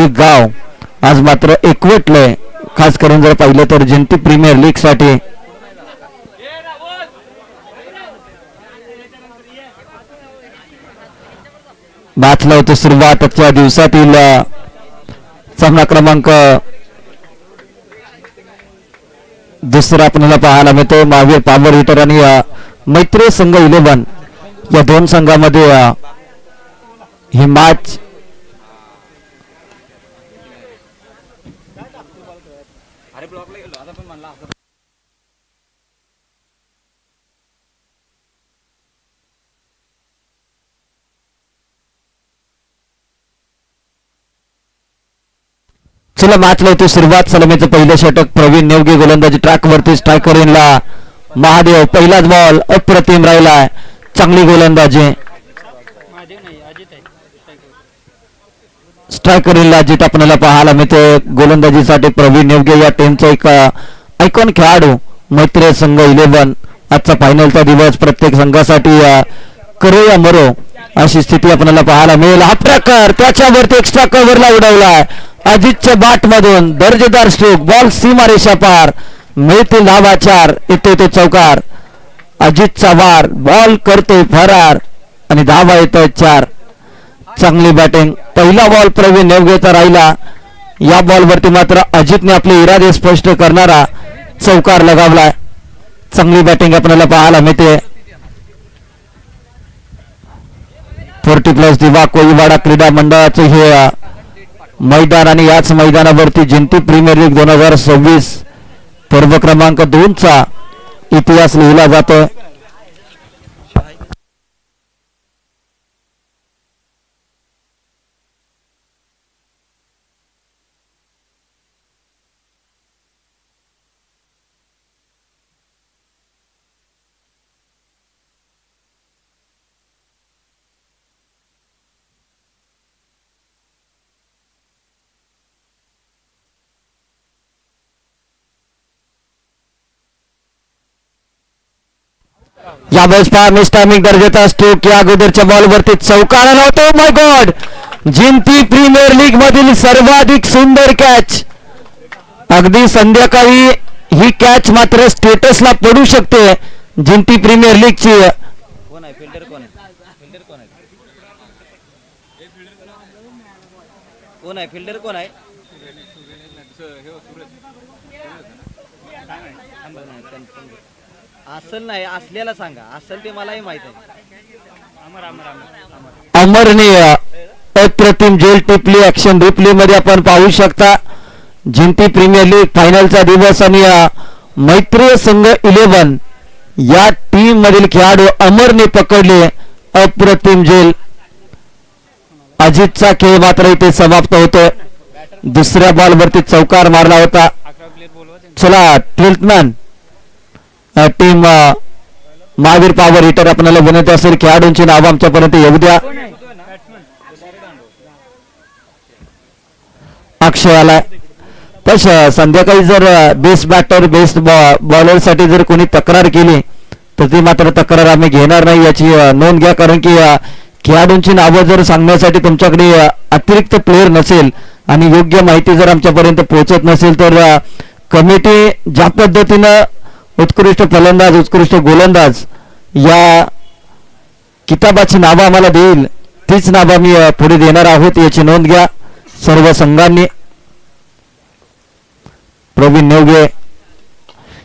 हे गाव आज मात्र एकवटलंय, खास करून जर पाहिलं तर जिंती प्रीमियर लीग साठी. मॅचला होते सुरुवात आजच्या दिवसातील सामना क्रमांक दुसरा आपल्याला पाहायला मिळतो. महावीर पॉवर हिटर आणि मैत्री संघ 11 या दोन संघामध्ये ही मॅच चला मॅचला होती सुरुवात. सलामीचं पहिलं षटक प्रवीण नेवगे गोलंदाजी ट्रॅक वरती. स्ट्रायकर इनला महादेव. पहिलाच बॉल अप्रतिम राहिलाय, चांगली गोलंदाजी. स्ट्रायकर इनला अजित आपल्याला पाहायला मिळते. गोलंदाजीसाठी प्रवीण नेवगे या टीमचा एक आयकॉन खेळाडू. मैत्री संघ 11 आजचा फायनलचा दिवस प्रत्येक संघासाठी करो या मरो अशी स्थिती आपल्याला पाहायला मिळेल. हा प्रकार त्याच्यावरती एक्स्ट्रा कव्हरला उडवलाय अजितच्या बॅट मधून. दर्जेदार स्ट्रोक. बॉल सीमारेषा पार. मिळतील धावा 4. येतो तो चौकार. अजितचा वार. बॉल करतोय फरार आणि धावा येतोय 4. चांगली बॅटिंग. पहिला बॉल प्रवीण नेवगेचा राहिला. या बॉलवरती मात्र अजितने आपले इरादे स्पष्ट करणारा चौकार लगावलाय. चांगली बॅटिंग आपल्याला पाहायला मिळते. 40+ दिवा कोळीवाडा क्रीडा मंडळाचे हे मैदान आणि याच मैदानावरती जिंती प्रीमियर लीग 2026 पर्व क्रमांक 2 चा इतिहास लिहिला जातोय. यावेळेस पहा मिस टायमिंग दर्जाचा स्ट्रोक. या अगोदरच्या बॉलवरती चौकार आला होता. माय गॉड, जिंती प्रीमियर लीग मधील सर्वाधिक सुंदर कॅच. अगदी संध्याकाळी ही कॅच मात्र स्टेटसला पडू शकते जिंती प्रीमियर लीगची. कोण आहे फिल्डर? कोण आहे फिल्डर? कोण आहे? असल नाही, असलेला सांगा. असल ते मलाही माहित आहे. अमरने अप्रतिम जेल टिपली. ऍक्शन रिप्ले मध्ये आपण पाहू शकता जिंती प्रीमियर लीग फायनलचा दिवस आणि मैत्री संघ 11 या टीम मधील खेळाडू अमरने पकडले अप्रतिम जेल. अजितचा खेळ मात्र इथे समाप्त होतोय. दुसऱ्या बॉलवरती चौकार मारला होता. चला 12th man team Mahavir power hitter आपल्याला बनवत असेल. खेळाडूंची नावं आमच्यापर्यंत येऊ द्या. अक्षय आलाय. तस संध्याकाळी जर बेस्ट बॅटर बेस्ट बॉलर साठी जर कोणी तक्रार केली तर ती मात्र तक्रार आम्ही घेणार नाही याची नोंद घ्या. कारण की खेळाडूंची नावं जर सांगण्यासाठी तुमच्याकडे अतिरिक्त प्लेयर नसेल आणि योग्य माहिती जर आमच्यापर्यंत पोहोचत नसेल तर कमिटी ज्या पद्धतीनं उत्कृष्ट फलंदाज उत्कृष्ट गोलंदाज या किताबाची नावं आम्हाला देईल तीच नावं मी पुढे देणार आहोत याची नोंद घ्या सर्व संघांनी. प्रवीण नेवगे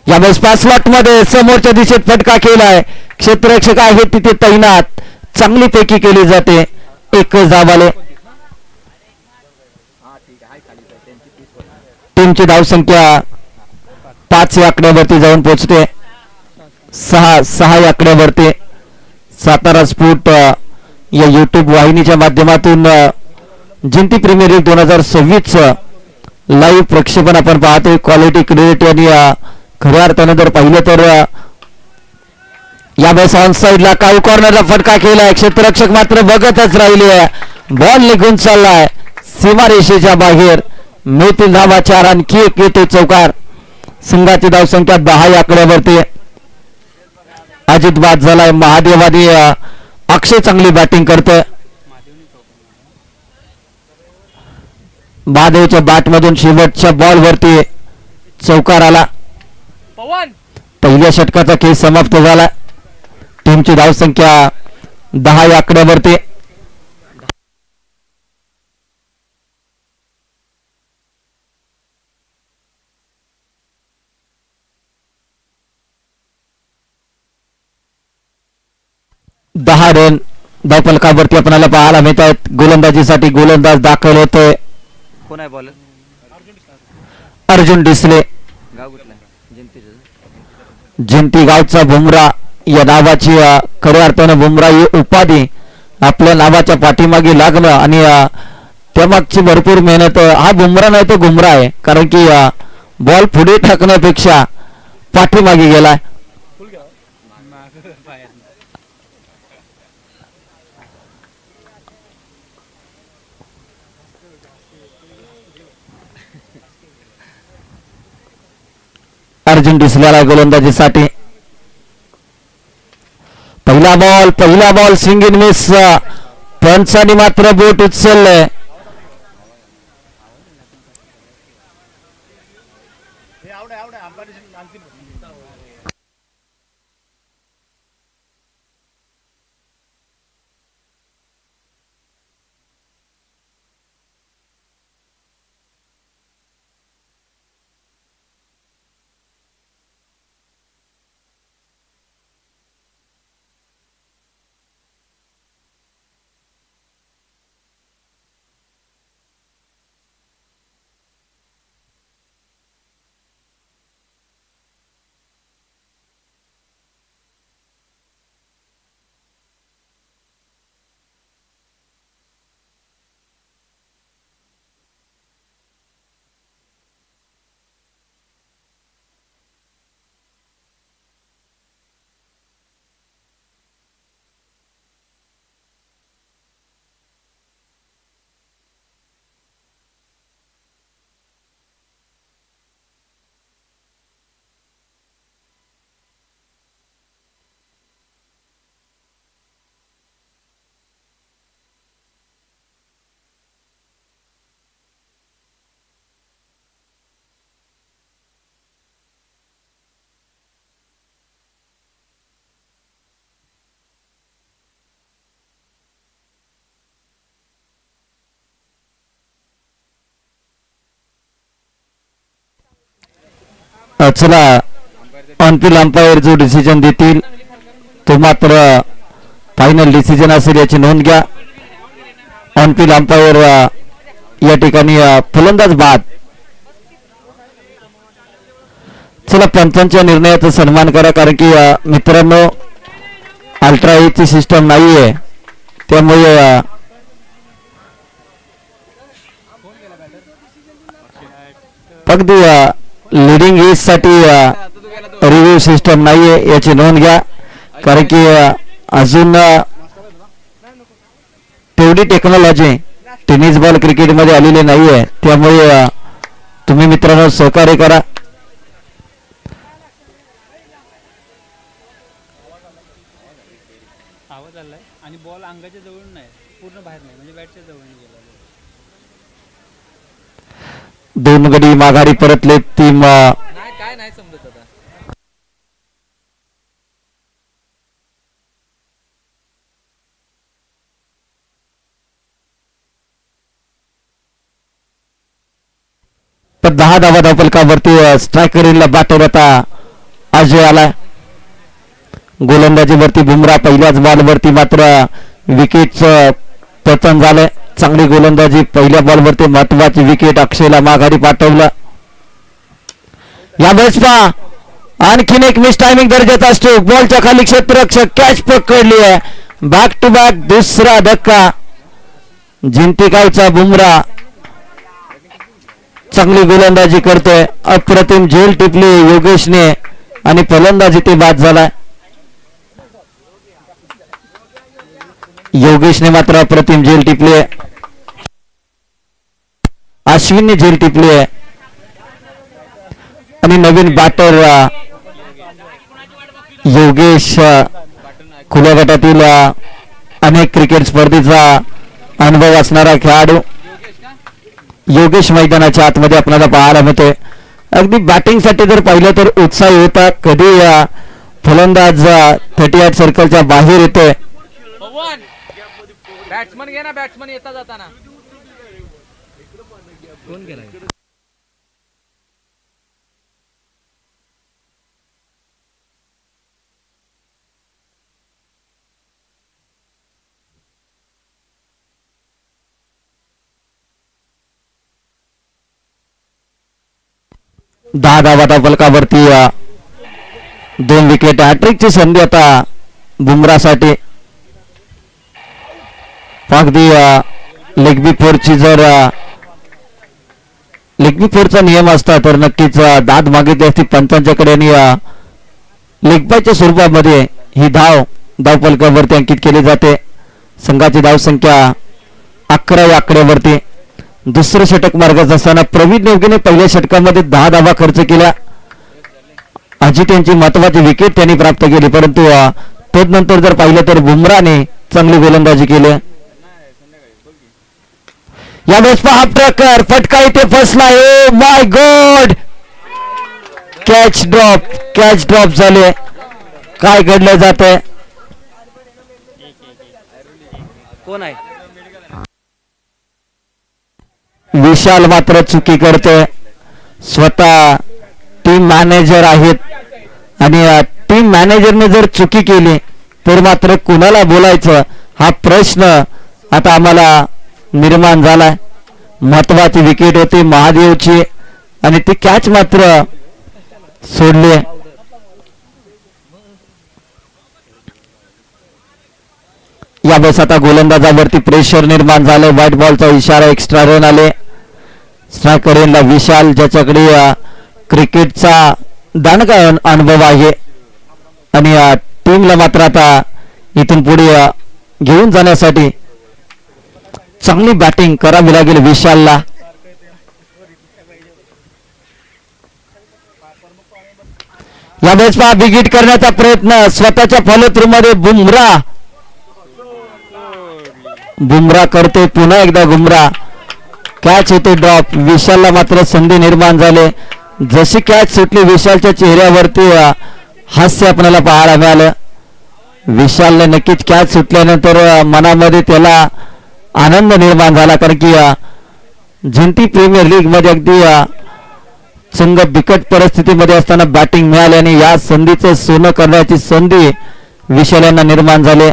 यावेळेस 5 स्लॉट मध्ये समोरच्या दिशेत फटका केलाय. क्षेत्ररक्षक आहे तिथे तैनात. चांगली पैकी केली जाते. एकच धाव आले. टीमची धावसंख्या 5 या आकड्यावरती जाऊन पोहोचते. 6 या आकड्यावरती. सातारा स्पोर्ट या युट्यूब वाहिनीच्या माध्यमातून जिंती प्रीमियर लीग 2026 लाईव्ह प्रक्षेपण आपण पाहतोय. क्वालिटी क्रेडिट आणि खऱ्या अर्थानं जर पाहिलं तर यावेळेस ऑन साईडला काळू कॉर्नरला फटका केलाय. क्षेत्ररक्षक मात्र बघतच राहिले. बॉल निघून चाललाय सीमारेषेच्या बाहेर. मिळतील धावा 4. आणखी एक येतो चौकार. संघाची धावसंख्या 10 या आकड्यावरती. अजित बाद झालाय. महादेवादी अक्षय चांगली बॅटिंग करतोय. महादेवच्या बॅट मधून शेवटच्या बॉल वरती चौकार आला. पहिल्या षटकाचा खेळ समाप्त झाला. टीमची धावसंख्या 10 या आकड्यावरती. दहा रन धावफलकावरती आपल्याला पाहायला मिळत आहेत. गोलंदाजीसाठी गोलंदाज दाखल होतोय कोण आहे बॉलर? अर्जुन डिसले. गाव कुठलं आहे? जिंती गावचा बुमरा या नावाची खऱ्या अर्थानं बुमरा ही उपाधी आपल्या नावाच्या पाठीमागे लागलं आणि त्यामागची भरपूर मेहनत. हा बुमरा नाही तो गुमरा आहे, कारण की बॉल पुढे टाकण्यापेक्षा पाठीमागे गेलाय. अर्जुन डिसल्याला गोलंदाजीसाठी. पहिला बॉल स्विंग इन मिस. पंचांनी मात्र बोट उचललंय. चला ऑनफिल्ड अंपायर जो डिसिजन देतील तो मात्र फायनल डिसिजन असेल याची नोंद घ्या. ऑनफिल्ड अंपायर या ठिकाणी फलंदाज बाद. चला पंचांच्या निर्णयाचा सन्मान करा, कारण की मित्रांनो अल्ट्रा एची सिस्टम नाहीये, त्यामुळे अगदी लिडिंग एज साठी रिव्ह्यू सिस्टम नाहीये याची नोंद घ्या, कारण की अजून तेवढी टेक्नॉलॉजी टेनिस बॉल क्रिकेट मध्ये आलेली नाहीये. त्यामुळे तुम्ही मित्रांनो सहकार्य करा. आवाज आलाय आणि बॉल अंगाच्या जवळ नाही, पूर्ण बाहेर नाही, म्हणजे बॅटच्या जवळ गेला. दोन गडी माघारी परतले. टीम काय नाही समजत आता. पण 10 धावा धावफलकावरती स्ट्रायकरला बॅटर आता अजय आलाय. गोलंदाजीवरती बुमरा. पहिल्याच बॉलवरती मात्र विकेटचं पतन झालंय. चांगली गोलंदाजी. पहिल्या बॉलवरती महत्वाची विकेट. अक्षयला माघारी पाठवलं. यावेळेस पहा आणखीन एक मिस टायमिंग गरजेचा असतो. बॉलच्या खाली क्षेत्ररक्षक कॅच पकडली आहे. बॅक टू बॅक दुसरा धक्का. जिंतीगावचा बुमरा चांगली गोलंदाजी करतोय. अप्रतिम झेल टिपली योगेशने आणि फलंदाजी ते बाद झालाय. योगेशने मात्र अप्रतिम झेल टिपली आहे. अश्विनने झेल टिपली आहे आणि नवीन बॅटर योगेश खुल्या गटातील अनेक क्रिकेट स्पर्धेचा अनुभव असणारा खेळाडू. योगेश मैदानाच्या आतमध्ये आपल्याला पाहायला मिळतोय. अगदी बॅटिंगसाठी जर पाहिलं तर उत्साही होता. कधी फलंदाज 38 सर्कलच्या बाहेर येतोय. बॅट्समन घे ना, बॅट्समन येता जाताना. कोण गेला? दहा धावाच्या फलकावरती 2 विकेट. हॅट्रिकची संधी आता बुमरासाठी. अगदी लेग बी फोरची जर लेग बी फोरचा नियम असता तर नक्कीच दाद मागितली असती पंचांच्याकडे आणि लेग बायच्या स्वरूपामध्ये ही धाव फलकावरती अंकित केली जाते. संघाची धाव संख्या 11 या आकड्यावरती. दुसरं षटक मार्गात असताना प्रवीण नेवगेने पहिल्या षटकामध्ये 10 धावा खर्च केल्या. अजित यांची महत्वाची विकेट त्यांनी प्राप्त केली. परंतु तदनंतर जर पाहिलं तर बुमराने चांगली गोलंदाजी केली. यावेळेस पहा ट्रॅकर फटका इथे फसला. Oh my God, catch drop झाले. काय घडलं जात आहे? कोण आहे? विशाल मात्र चुकी करतोय. स्वतः टीम मॅनेजर आहेत आणि टीम मॅनेजरने जर चुकी केली तर मात्र कुणाला बोलायचं हा प्रश्न आता आम्हाला निर्माण झालाय. महत्वाची विकेट होती महादेवची आणि ती कॅच मात्र सोडली. यावेळेस आता गोलंदाजावरती प्रेशर निर्माण झालं. व्हाईट बॉलचा इशारा, एक्स्ट्रा रन आले. स्ट्रायकर एंडला विशाल, ज्याच्याकडे क्रिकेटचा दांडगा अनुभव आहे आणि टीमला मात्र आता इथून पुढे घेऊन जाण्यासाठी चांगली बॅटिंग करावी लागेल विशालला. यावेळेस पहा बिगिट करण्याचा प्रयत्न स्वतःच्या फॉलोथ्रूमध्ये बुमरा करते. पुन्हा एकदा बुमरा, कॅच होते ड्रॉप. विशालला मात्र संधी निर्माण झाले. जशी कॅच सुटली विशालच्या चेहऱ्यावरती हास्य आपल्याला पाहायला मिळालं. विशालने नक्कीच कॅच सुटल्यानंतर मनामध्ये त्याला आनंद निर्माण झाला, कारण की झिंटी प्रीमियर लीग मध्ये अगदी संघ बिकट परिस्थितीमध्ये असताना बॅटिंग मिळाली आणि या संधीचं सोनं करण्याची संधी विशाल यांना निर्माण झाली.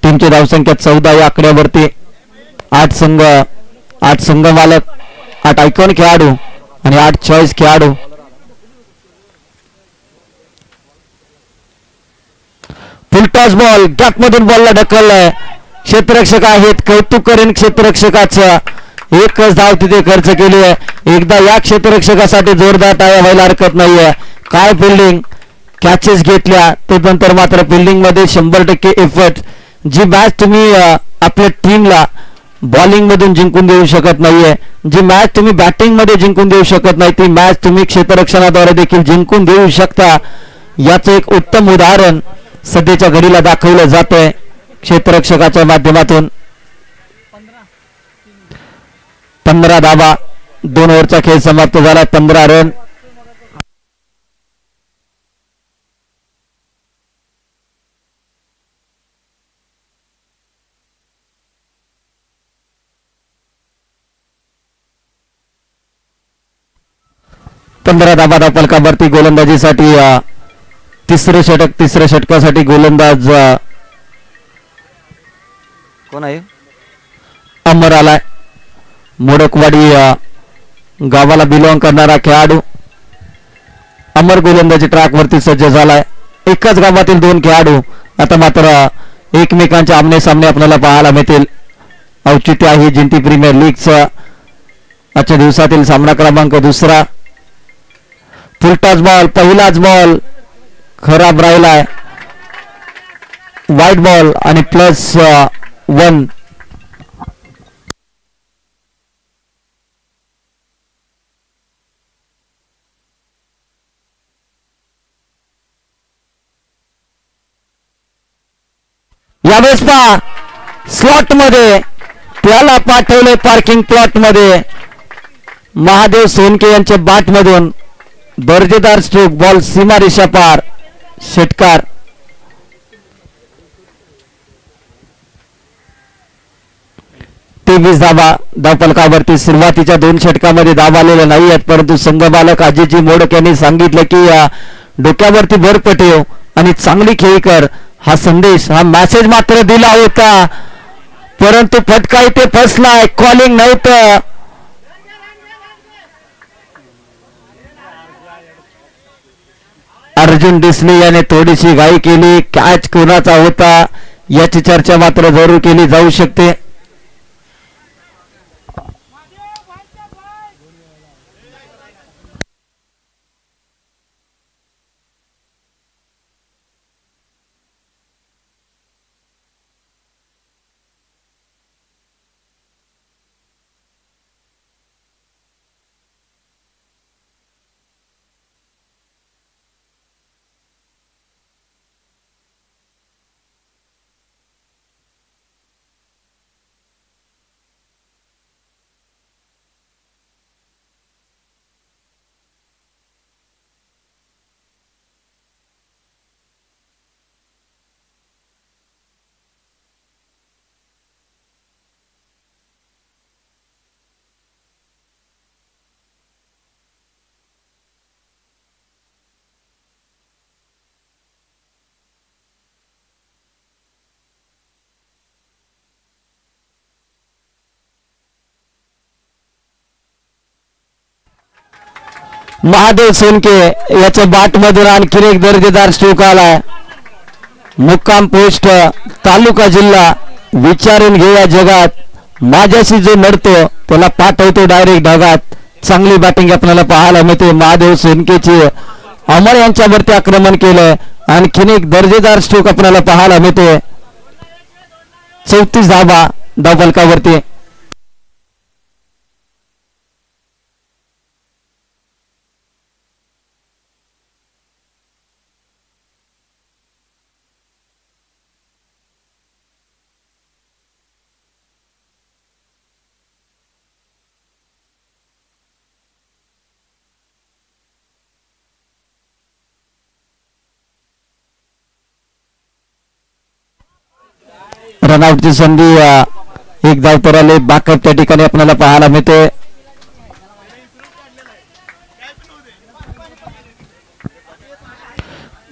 टीमची धावसंख्या 14 या आकड्यावरती. 8 संघ मालक, 8 आयकॉन खेळाडू आणि 8 चॉईस खेळाडू. Full toss ball, गॅपमधून बॉलला ढकललाय. क्षेत्ररक्षक आहेत, कौतुक करेन क्षेत्ररक्षकाचं. एकच धाव तिथे खर्च केली आहे. एकदा या क्षेत्ररक्षकासाठी जोरदार टाळ्या व्हायला हरकत नाहीये. काय फिल्डिंग, कॅचेस घेतल्या. त्यानंतर मात्र फिल्डिंग मध्ये 100% एफर्ट. जी मॅच तुम्ही आपल्या टीमला बॉलिंग मधून जिंकून देऊ शकत नाहीये, जी मॅच तुम्ही बॅटिंग मध्ये जिंकून देऊ शकत नाही, ती मॅच तुम्ही क्षेत्ररक्षणाद्वारे देखील जिंकून देऊ शकता. याचं एक उत्तम उदाहरण सध्याच्या घडीला दाखवलं जातंय क्षेत्ररक्षकाच्या माध्यमातून. 15 धावा, 2 ओव्हरचा खेळ समाप्त झाला. 15 रन. धावा फलकावरती गोलंदाजीसाठी तिसऱ्या षटकासाठी गोलंदाज कोण आहे? अमर आलाय. मोडकवाडी गावाला बिलॉंग करणारा खेळाडू अमर गोलंदाजी ट्रॅकवरती सज्ज झालाय. एकाच गावातील 2 खेळाडू आता मात्र एकमेकांच्या आमने सामने आपल्याला पाहायला मिळतील. औचित्य आहे जिंती प्रीमियर लीगचा आजच्या दिवसातील सामना क्रमांक 2. फुलटॉस बॉल, पहिलाच बॉल खराब राहिलाय. व्हाईट बॉल आणि +1. यावेळेस पहा स्लॉट मध्ये त्याला पाठवले पार्किंग प्लॉट मध्ये. महादेव सोनके यांच्या बॅटमधून दर्जेदार स्ट्रोक, बॉल सीमा रेषा पार, षटकार. तेवीस धावा धावफलकावरती. सुरुवातीच्या 2 षटकामध्ये धाव आलेल्या नाही आहेत, परंतु संघबालक अजयजी मोडक यांनी सांगितलं की डोक्यावरती भर पटेव आणि चांगली खेळी कर, हा संदेश, हा मेसेज मात्र दिला होता, परंतु फटका इथे फसलाय. कॉलिंग नव्हतं. अर्जुन डिसले याने थोडीशी घाई केली. कॅच कोणाचा होता याची चर्चा मात्र जरूर केली जाऊ शकते. महादेव सोनके याच्या बॅटमधून आणखीन एक दर्जेदार स्ट्रोक आलाय. मुक्काम पोस्ट, तालुका जिल्हा. विचारून घे या जगात, माझ्याशी जो लढतो त्याला पाठवतो डायरेक्ट ढगात. चांगली बॅटिंग आपल्याला पाहायला मिळते. महादेव सोनकेची अमर यांच्यावरती आक्रमण केलंय. आणखीन एक दर्जेदार स्ट्रोक आपल्याला पाहायला मिळते. 34 धावा धावफलकावरती. रनआउटची संधी एक धाव तर आले. बॅकअप त्या ठिकाणी आपल्याला पाहायला मिळते.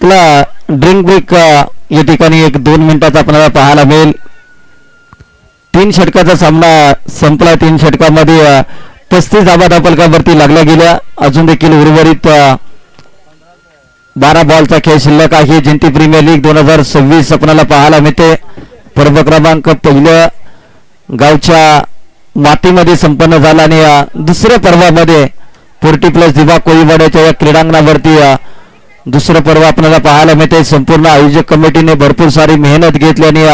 तुला ड्रिंक ब्रेक या ठिकाणी 1-2 मिनिटाचा आपल्याला पाहायला मिळेल. 3 षटकाचा सामना संपला. 3 षटकामध्ये 35 धावा धावफलकावरती लागल्या गेल्या. अजून देखील उर्वरित 12 बॉलचा खेळ शिल्लक आहे. जिंती प्रीमियर लीग 2026 आपल्याला पाहायला मिळते. पर्व क्रमांक पहिल्या गावच्या मातीमध्ये संपन्न झाला आणि दुसऱ्या पर्वामध्ये 40+ दिवा कोळीवाड्याच्या या क्रीडांगणावरती दुसरं पर्व आपल्याला पाहायला मिळते. संपूर्ण आयोजक कमिटीने भरपूर सारी मेहनत घेतली आणि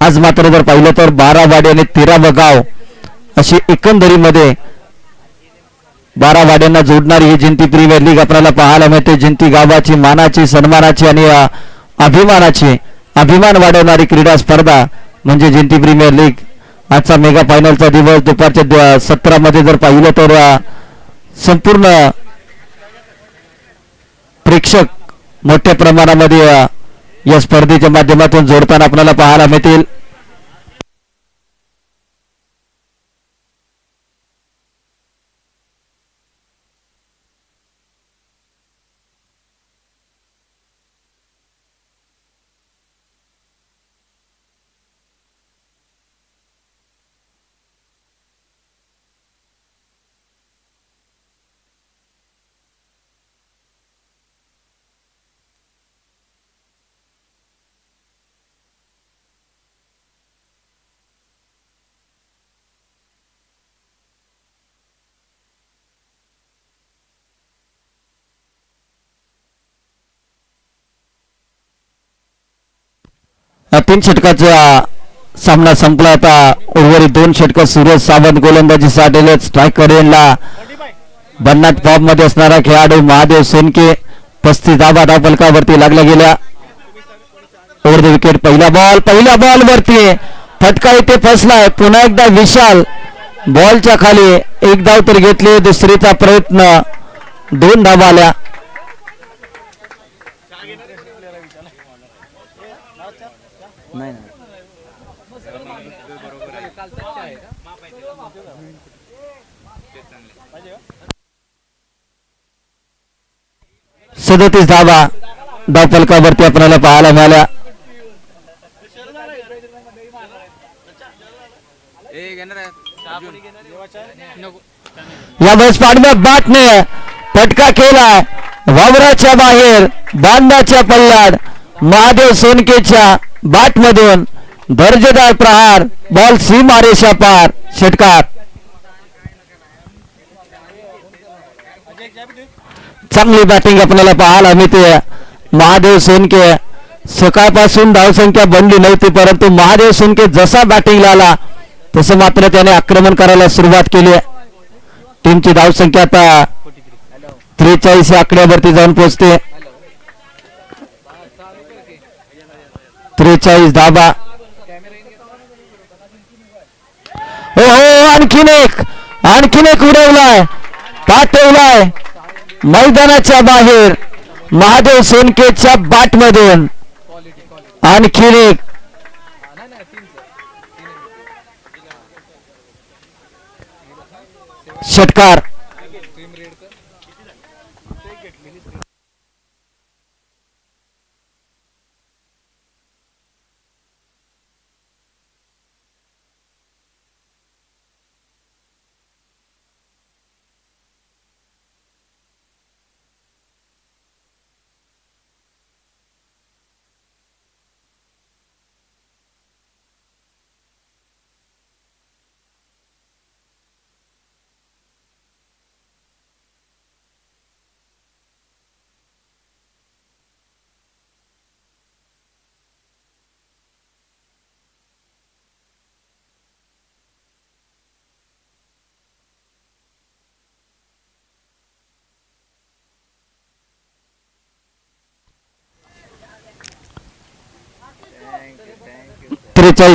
आज मात्र जर पाहिलं तर 12 वाडे आणि 13 गाव अशी एकंदरीमध्ये 12 वाड्यांना जोडणारी ही जिंती प्रीमियर लीग आपल्याला पाहायला मिळते. जिंती गावाची मानाची, सन्मानाची आणि अभिमानाची, अभिमान वाढवणारी क्रीडा स्पर्धा म्हणजे जिंती प्रीमियर लीग. आजचा मेगा फायनलचा दिवस दुपारच्या 17 मध्ये जर पाहिलं तर संपूर्ण प्रेक्षक मोठ्या प्रमाणामध्ये या स्पर्धेच्या माध्यमातून जोडताना आपल्याला पाहायला मिळतील. तीन षटकाचा सामना संपला. आता उर्वरित 2 षटक. सूरज सावंत गोलंदाजीसाठी, स्ट्रायकर एंडला बन्नाट फॉर्म मध्ये असणारा खेळाडू महादेव सोनके. 35 धावा धावफलकावरती लागल्या गेल्या. Over the wicket. पहिला बॉल वरती फटका इथे फसलाय. पुन्हा एकदा विशाल बॉलच्या खाली एक धाव तर घेतली, दुसरीचा प्रयत्न, 2 धावा आल्या. नाही सदतीस धावा धावफलकावरती आपल्याला पाहायला मिळाल्या. यावेळेस पाडव्या बाटने फटका केलाय वावराच्या बाहेर, बांधाच्या पल्लाड, महादेव सोनकेच्या बाटमधून दर्जेदार प्रहार, बॉल सीमारेषा पार, षटकार. चांगली बॅटिंग आपल्याला पाहायला मिळते. महादेव सोनके सकाळपासून धावसंख्या बनली नव्हती, परंतु महादेव सोनके जसा बॅटिंगला आला तसं मात्र त्याने आक्रमण करायला सुरुवात केली. टीमची धावसंख्या आता 43 या आकड्यावरती जाऊन पोहोचते. 43 धावा. हो हो, आणखीन एक उडवलाय, पाठवलाय मैदानाच्या बाहेर, महादेव सोनकेच्या बाटमधून आणखीन एक. षटकार.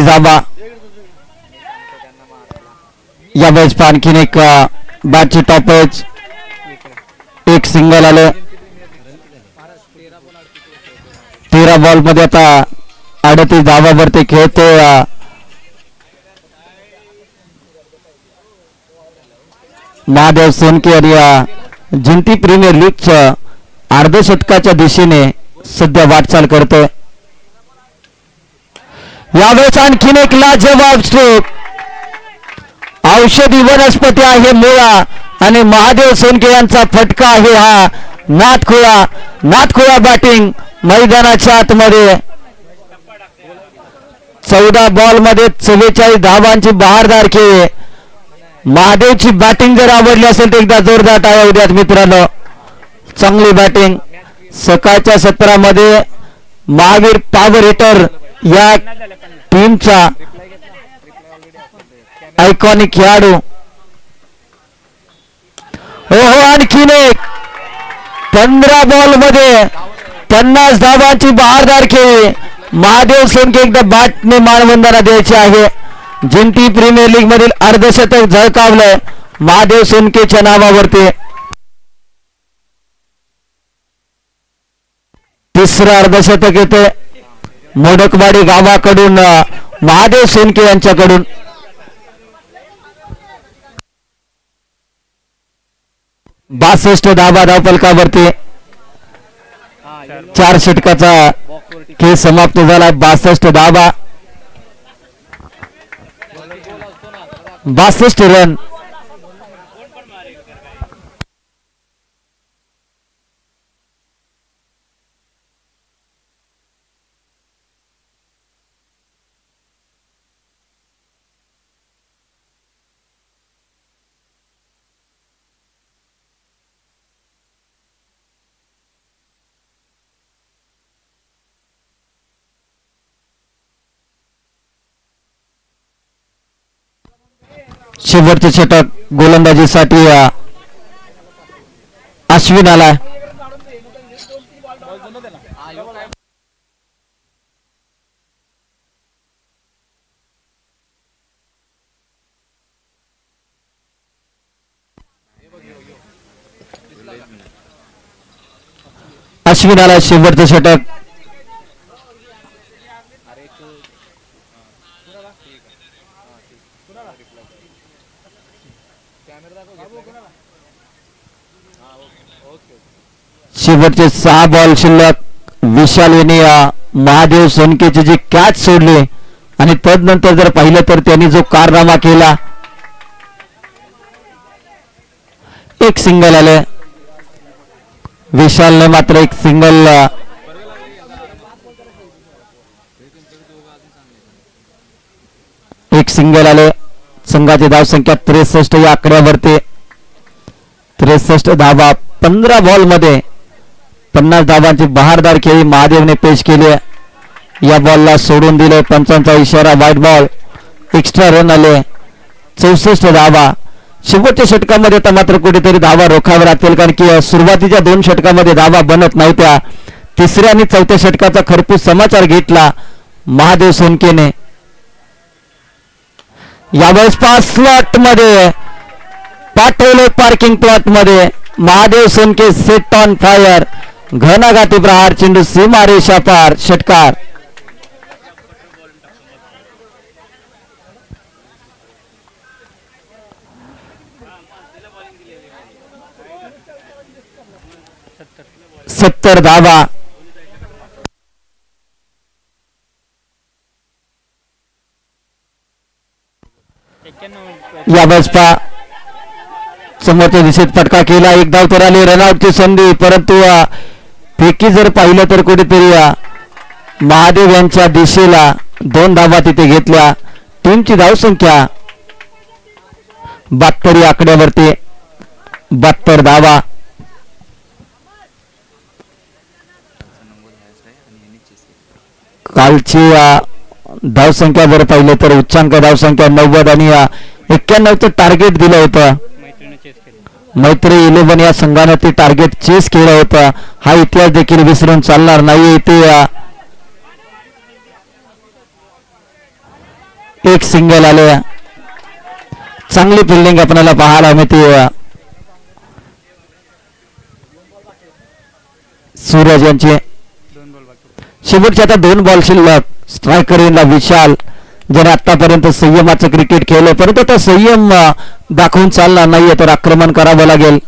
धावा. यावेळेस आणखीन एक बॅटची टॉपेज, एक सिंगल आलं. 13 बॉल मध्ये आता 38 धावावरती खेळतो महादेव सोनके आणि जिंती प्रीमियर लीगच्या अर्धशतकाच्या दिशेने सध्या वाटचाल करतोय. यावेळेस आणखीन एक लाजवाब स्ट्रोक, औषधी वनस्पती आहे मुळा आणि महादेव सोनके यांचा फटका आहे हा नाथखुळा बॅटिंग मैदानाच्या आतमध्ये. 14 बॉल मध्ये 44 धावांची बहारदार खेळ. महादेवची बॅटिंग जर आवडली असेल तर एकदा जोरदार टाळ्या उद्यात मित्रांनो. चांगली बॅटिंग. सकाळच्या सत्रामध्ये महावीर पॉवर हिटर या टीमचा आयकॉनिक खेळाडू. हो हो, आणखीन एक 15 बॉल मध्ये 50 धावांची बहारदार खेळी. महादेव सोनके एकदा बॅटने मानवंदना द्यायची आहे. जिंती प्रीमियर लीग मधील अर्धशतक झळकावलंय महादेव सोनकेच्या नावावरती. तिसरं अर्धशतक येते मोडकवाडी गावाकडून महादेव सोनके यांच्याकडून. बासष्ट धावा धावफलकावरती. 4 षटकाचा खेळ समाप्त झाला. 62 धावा, 62 रन. शेवटचे षटक गोलंदाजीसाठी अश्विन आलाय. अश्विनाला शेवटचं षटक. शेवटचे 6 बॉल शिल्लक. विशाल यांनी महादेव सोनकेची जी कॅच सोडली आणि तदनंतर जर पाहिलं तर त्यांनी जो कारनामा केला. एक सिंगल आले. विशालने मात्र एक सिंगल आले. संघाची धावसंख्या 63 या आकड्यावरती. 63 धावा 15 बॉल मध्ये 50 धावांची बहारदार खेळी महादेवने पेश केली. या बॉलला सोडून दिले. पंचांचा इशारा, वाईट बॉल. एक्स्ट्रा रन आले. 64 धावा. शेवटच्या षटकामध्ये तर मात्र कुठेतरी धावा रोखाव्या लागतील, कारण की सुरुवातीच्या 2 षटकामध्ये धावा बनत नव्हत्या. तिसऱ्या आणि चौथ्या षटकाचा खरपूस समाचार घेतला महादेव सोनकेने. यावेळेस स्लॉट मध्ये पाठवले, पार्किंग प्लॉट मध्ये. Mahadev Sonke set on fire. घनाघाती प्रहार, चेंडू सीमारेषा पार, षटकार. सत्तर धावा. यावेळेस समोरच्या दिशेत फटका केला. एक धाव तर आली. रनआउटची संधी, परंतु पैकी जर पाहिलं तर कुठेतरी महादेव यांच्या दिशेला 2 धावा तिथे घेतल्या. टीमची धावसंख्या 72 या आकड्यावरती. 72 धावा. कालची धावसंख्या जर पाहिलं तर उच्चांक धावसंख्या 90 आणि 91चं टार्गेट दिलं होतं. मैत्री 11 या संघानं ते टार्गेट चेस केलं होतं. हा इतिहास देखील विसरून चालणार नाही. इथे एक सिंगल आले. चांगली फिल्डिंग आपल्याला पाहायला मिळते सूरज यांचे. शेवटचे आता 2 बॉल शिल्लक. स्ट्रायकर यांना विशाल, ज्याने आतापर्यंत संयमाचं क्रिकेट खेळलं, परंतु आता संयम दाखवून चालणार नाहीये, तर आक्रमण करावं लागेल.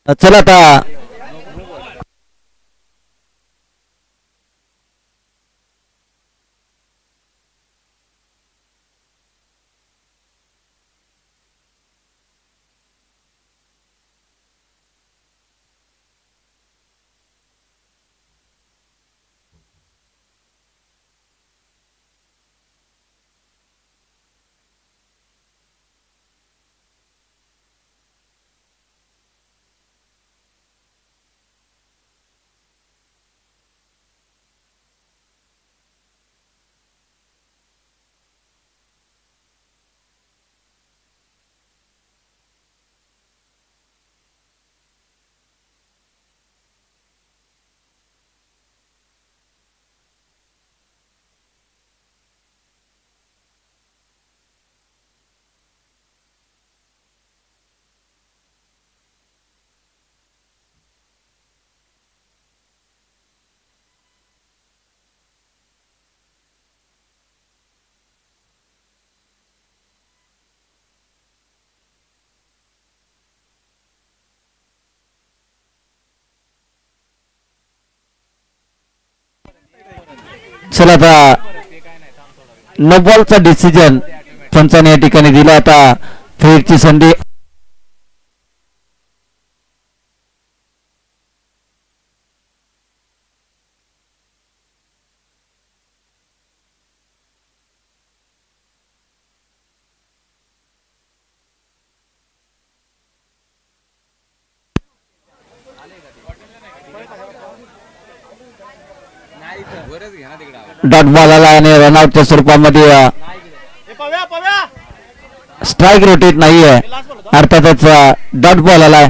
चला आता चला आता नो बॉलचा डिसिजन पंचाने या ठिकाणी दिला. आता फेरची संधी डॉट बॉल आला आणि रनआउटच्या स्वरूपामध्ये स्ट्राईक रोटेट नाहीये, अर्थातच डॉट बॉल आलाय.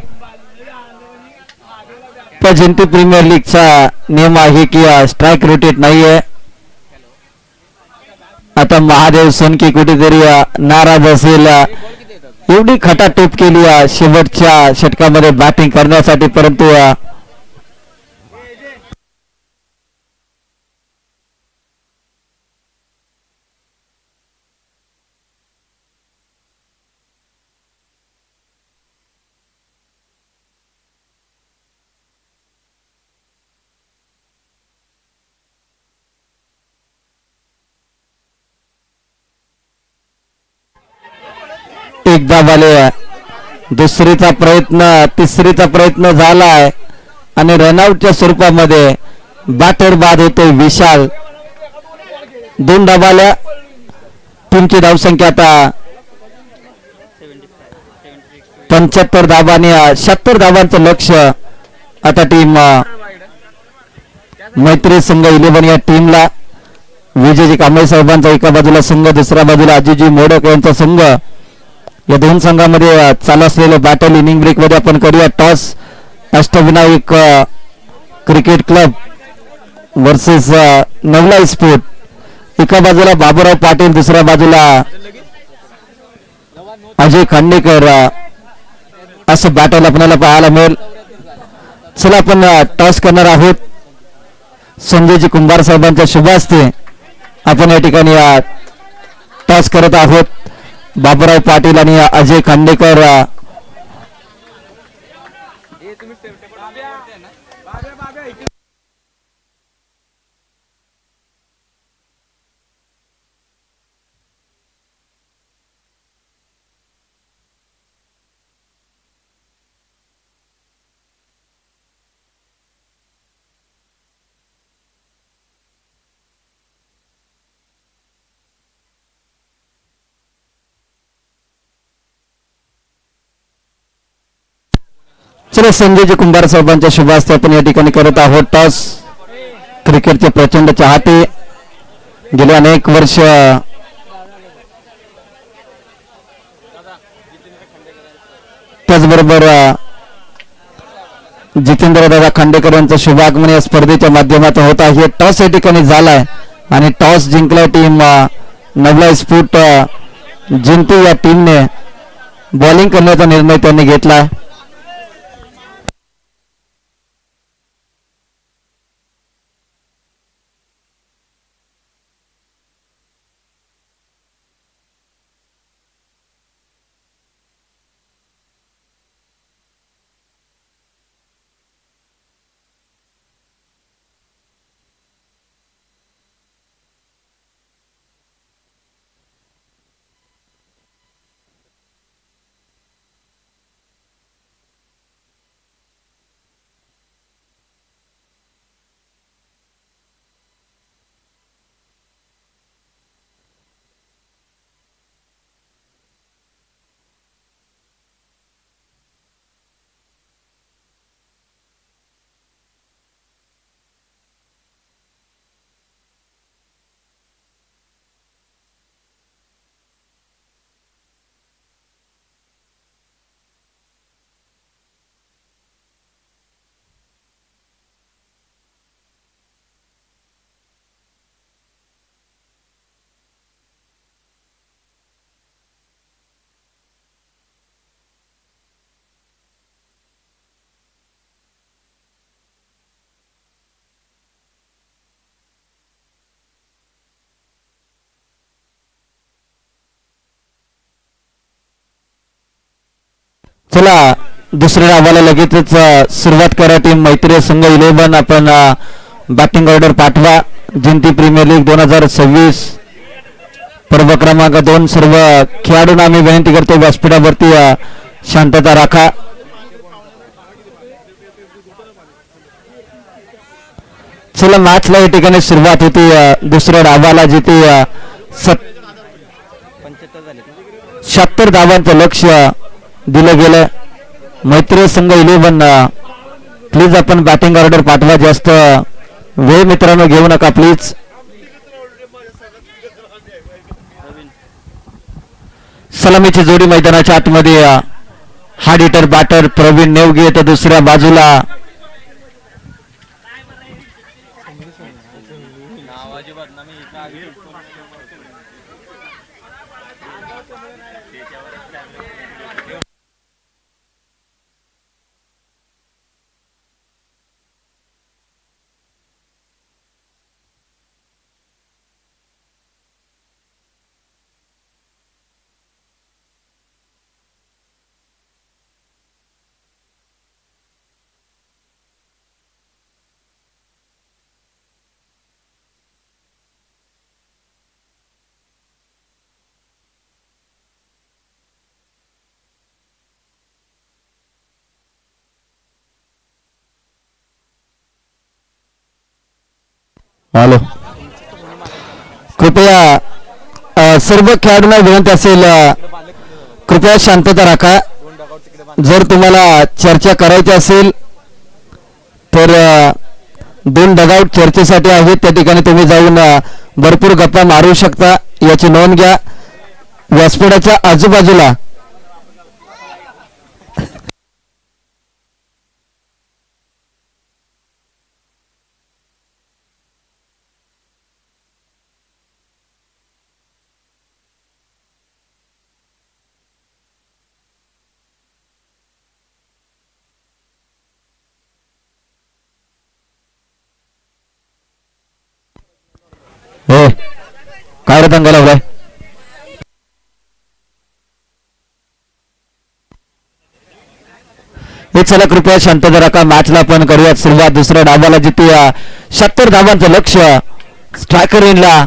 जिंती प्रीमियर लीगचा नियम आहे की स्ट्राईक रोटेट नाहीये. आता महादेव सोनकी कुठेतरी नाराज असेल, एवढी खटाटोप केली शेवटच्या षटकामध्ये बॅटिंग करण्यासाठी, परंतु एकदा बाले दुसरीचा प्रयत्न तिसरीचा प्रयत्न झालाय आणि रनआउटच्या स्वरूपामध्ये बॅटर बाद होतोय विशाल. 2 धाबाल्या, टीमची धावसंख्या आता 75 धाबांनी 76 धाबांचं लक्ष. आता टीम मैत्री संघ 11 या टीमला विजयजी कांबळे साहेबांचा एका बाजूला संघ, दुसऱ्या बाजूला अजिजी मोडक यांचा संघ. या दोन संघामध्ये चालू असलेलं बॅटल इनिंग ब्रेक मध्ये आपण करूया toss. Ashtavinayak cricket club versus Navlai sport. एका बाजूला बाबूराव पाटील, दुसऱ्या बाजूला अजय खांडेकर, असं बॅटल आपल्याला पाहायला मिळेल. चला आपण टॉस करणार आहोत. संजयजी कुंभार साहेबांच्या शुभ हस्ते आपण या ठिकाणी टॉस करत आहोत. बाबूराव पाटील आणि अजय खांडेकर चला संजयजी कुंभार साहेबांच्या शुभ हस्ते आपण या ठिकाणी करत आहोत टॉस. क्रिकेटचे प्रचंड चाहते, गेले अनेक वर्ष त्याचबरोबर जितेंद्र दादा खांडेकर यांचं शुभागमन या स्पर्धेच्या माध्यमातून होत आहे. टॉस या ठिकाणी झालाय आणि टॉस जिंकला टीम नवलाई स्पोर्ट जिंतू या टीमने बॉलिंग करण्याचा निर्णय त्यांनी घेतला. चला दुसऱ्या डावाला लगेचच सुरुवात करा. टीम मैत्री संघ 11 आपण बॅटिंग ऑर्डर पाठवा. जिंती प्रीमियर लीग 2026 पर्व क्रमांक 2 सर्व खेळाडूंना आम्ही विनंती करतो व्यासपीठावरती शांतता राखा. चला मॅचला या ठिकाणी सुरुवात होती. दुसऱ्या डावाला जिथे 75 झाले ना. 76 धावांचं लक्ष दिलं गेलं. मैत्री संघ 11 प्लीज आपण बॅटिंग ऑर्डर पाठवा. जास्त वेळ मित्रांनो घेऊ नका प्लीज. सलामीची जोडी मैदानाच्या आतमध्ये हार्ड हिटर बॅटर प्रवीण नेवगे तर दुसऱ्या बाजूला हॅलो कृपया सर्व खेळाडूंना विनंती असेल कृपया शांतता राखा. जर तुम्हाला चर्चा करायची असेल तर 2 डगआउट चर्चेसाठी आहेत. त्या ठिकाणी तुम्ही जाऊन भरपूर गप्पा मारू शकता. याची नोंद घ्या. व्यासपीठाच्या आजूबाजूला काय रे दंगा लावलाय. हे चला कृपया शांतता राखा. मॅचला आपण करूयात सुरुवात. दुसऱ्या डावाला जिथे 76 धावांचं लक्ष स्ट्रायकर इनला.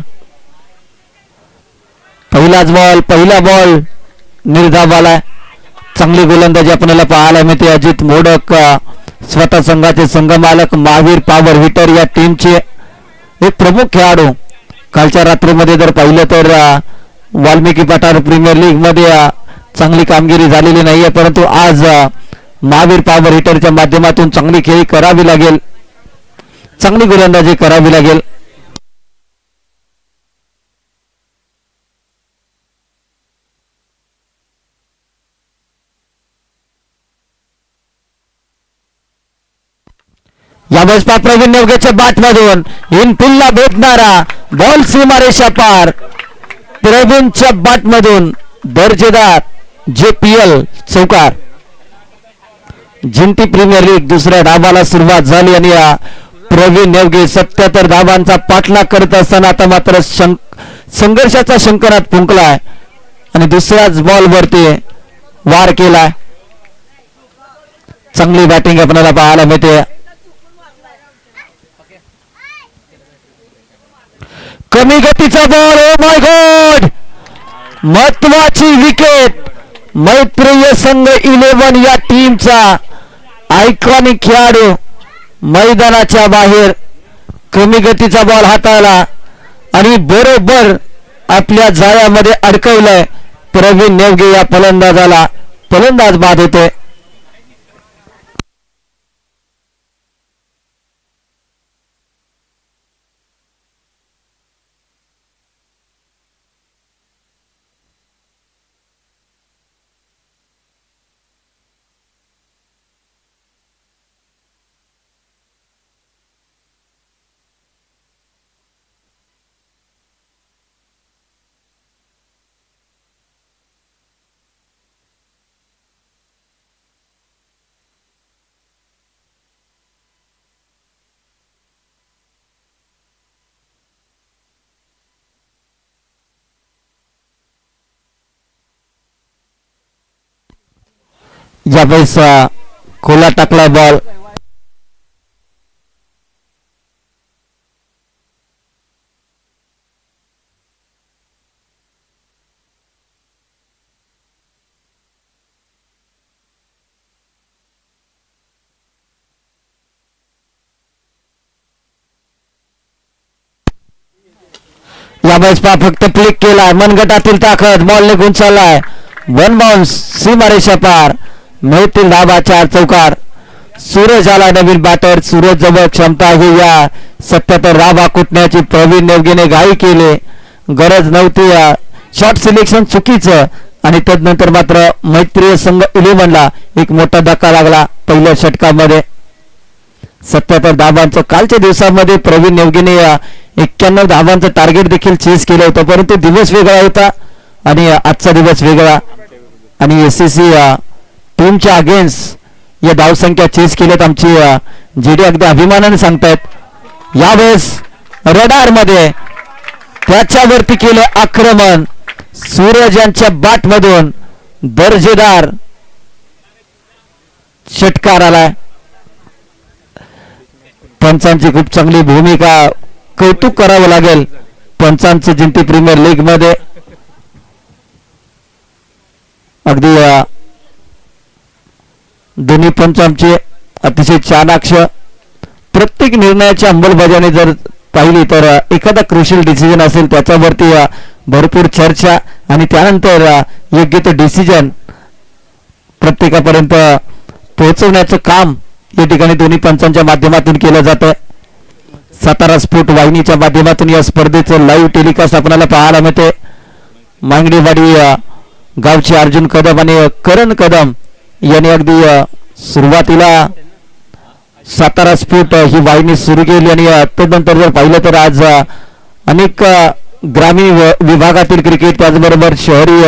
पहिला बॉल निर्धाव आलाय. चांगली गोलंदाजी आपल्याला पाहायला मिळते. अजित मोडक स्वतः संघाचे संघमालक महावीर पॉवर हिटर या टीमचे एक प्रमुख खेळाडू. कालच्या रात्रीमध्ये जर पाहिलं तर वाल्मिकी पठार प्रीमियर लीग मध्ये चांगली कामगिरी झालेली नाहीये, परंतु आज महावीर पॉवर हिटरच्या माध्यमातून चांगली खेळी करावी लागेल. चांगली गोलंदाजी करावी लागेल. यावेळेस प्रवीण नेवगेच्या बॅटमधून इन पुन्हा भेटणारा बॉल सीमारेषा पार. प्रवीणच्या बॅटमधून दर्जेदार JPL चौकार. जिंती प्रीमियर लीग दुसऱ्या डावाला सुरुवात झाली आणि प्रवीण नेवगे 77 धावांचा पाठलाग करत असताना आता मात्र संघर्षाचा शंकरात फुंकलाय आणि दुसऱ्याच बॉल वरती वार केलाय. चांगली बॅटिंग आपल्याला पाहायला मिळते. कमी गतीचा बॉल. ओ माय गॉड, महत्वाची विकेट. मैत्रीय संघ 11 या टीमचा आयकॉनिक खेळाडू मैदानाच्या बाहेर. कमी गतीचा बॉल हाताळला आणि बरोबर आपल्या जाळ्यामध्ये अडकवलंय. प्रवीण नेवगे या फलंदाजाला फलंदाज बाद होते. यावेळेस खोला टाकला बॉल. यावेळेस पहा फक्त क्लिक केला, मनगटातील ताकद, बॉल निघून चाललाय. वन बाउन्स, सीमारेषा पार, मिळतील धाबा 4 चौकार. सूरज आला नवीन बॅटर. सूरज जवळ क्षमता आहे या 77 धाबा कुटण्याची. प्रवीण नेवगेने घाई केले, गरज नव्हती. शॉट सिलेक्शन चुकीचं आणि त्यानंतर मात्र मैत्रीय संघ 11ला एक मोठा धक्का लागला पहिल्या षटकामध्ये. 77 धाबांचं कालच्या दिवसामध्ये प्रवीण नेवगेने 91 धाबांचं टार्गेट देखील चेस केलं होतं, परंतु दिवस वेगळा होता आणि आजचा दिवस वेगळा. आणि एससीसी टीमच्या अगेन्स्ट या धावसंख्या चेस केल्यात आमची जेडी अगदी अभिमानाने सांगतायत. यावेळेस रडार मध्ये त्याच्यावरती केले आक्रमण. सूरज यांच्या बॅट मधून दर्जेदार षटकार आलाय. पंचांची खूप चांगली भूमिका, कौतुक करावं लागेल पंचांचं जिंती प्रीमियर लीग मध्ये. अगदी दोन्ही पंचांचे अतिशय चाणाक्ष. प्रत्येक निर्णयाची अंमलबजावणी जर पाहिली तर एखादा क्रुशियल डिसिजन असेल त्याच्यावरती भरपूर चर्चा आणि त्यानंतर योग्य तो डिसिजन प्रत्येकापर्यंत पोहोचवण्याचं काम या ठिकाणी दोन्ही पंचांच्या माध्यमातून केलं जातं. सातारा स्पोर्ट वाहिनीच्या माध्यमातून या स्पर्धेचं लाईव्ह टेलिकास्ट आपल्याला पाहायला मिळते. मांगडेवाडी गावचे अर्जुन कदम आणि करण कदम यांनी अगदी सुरुवातीला सातारा स्पोर्ट ही वाहिनी सुरू केली आणि त्यानंतर जर पाहिलं तर आज अनेक ग्रामीण विभागातील क्रिकेट त्याचबरोबर शहरी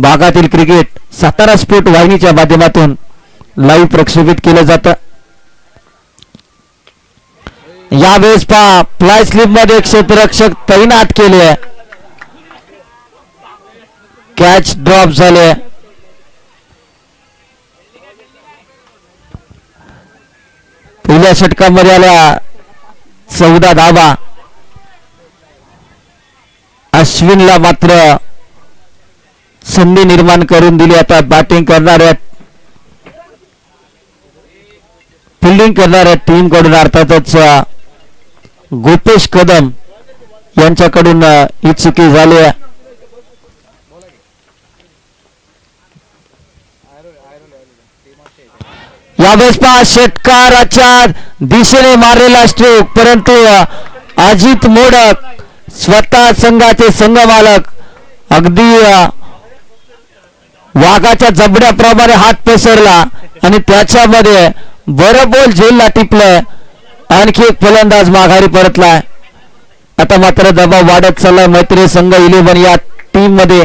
भागातील क्रिकेट सातारा स्पोर्ट वाहिनीच्या माध्यमातून लाईव्ह प्रक्षेपित केलं जातं. यावेळेस पहा फ्लाय स्लिप मध्ये क्षेत्ररक्षक तैनात केले, कॅच ड्रॉप झाले. पहिल्या षटकामध्ये आल्या 14 धाबा. अश्विनला मात्र संधी निर्माण करून दिली. आता बॅटिंग करणाऱ्या फिल्डिंग करणाऱ्या टीम कडून अर्थातच गोपेश कदम यांच्याकडून ही चुकी झाली. यावेळेस पहा षटकाराच्या दिशेने मारलेला स्ट्रोक, परंतु अजित मोडक स्वतः संघाचे संघमालक अगदी वाघाच्या जबड्याप्रमाणे हात पसरला आणि त्याच्यामध्ये बरं बॉल झेलला टिपलं. आणखी एक फलंदाज माघारी परतलाय. आता मात्र दबाव वाढत चाललाय मैत्री संघ 11 या टीम मध्ये.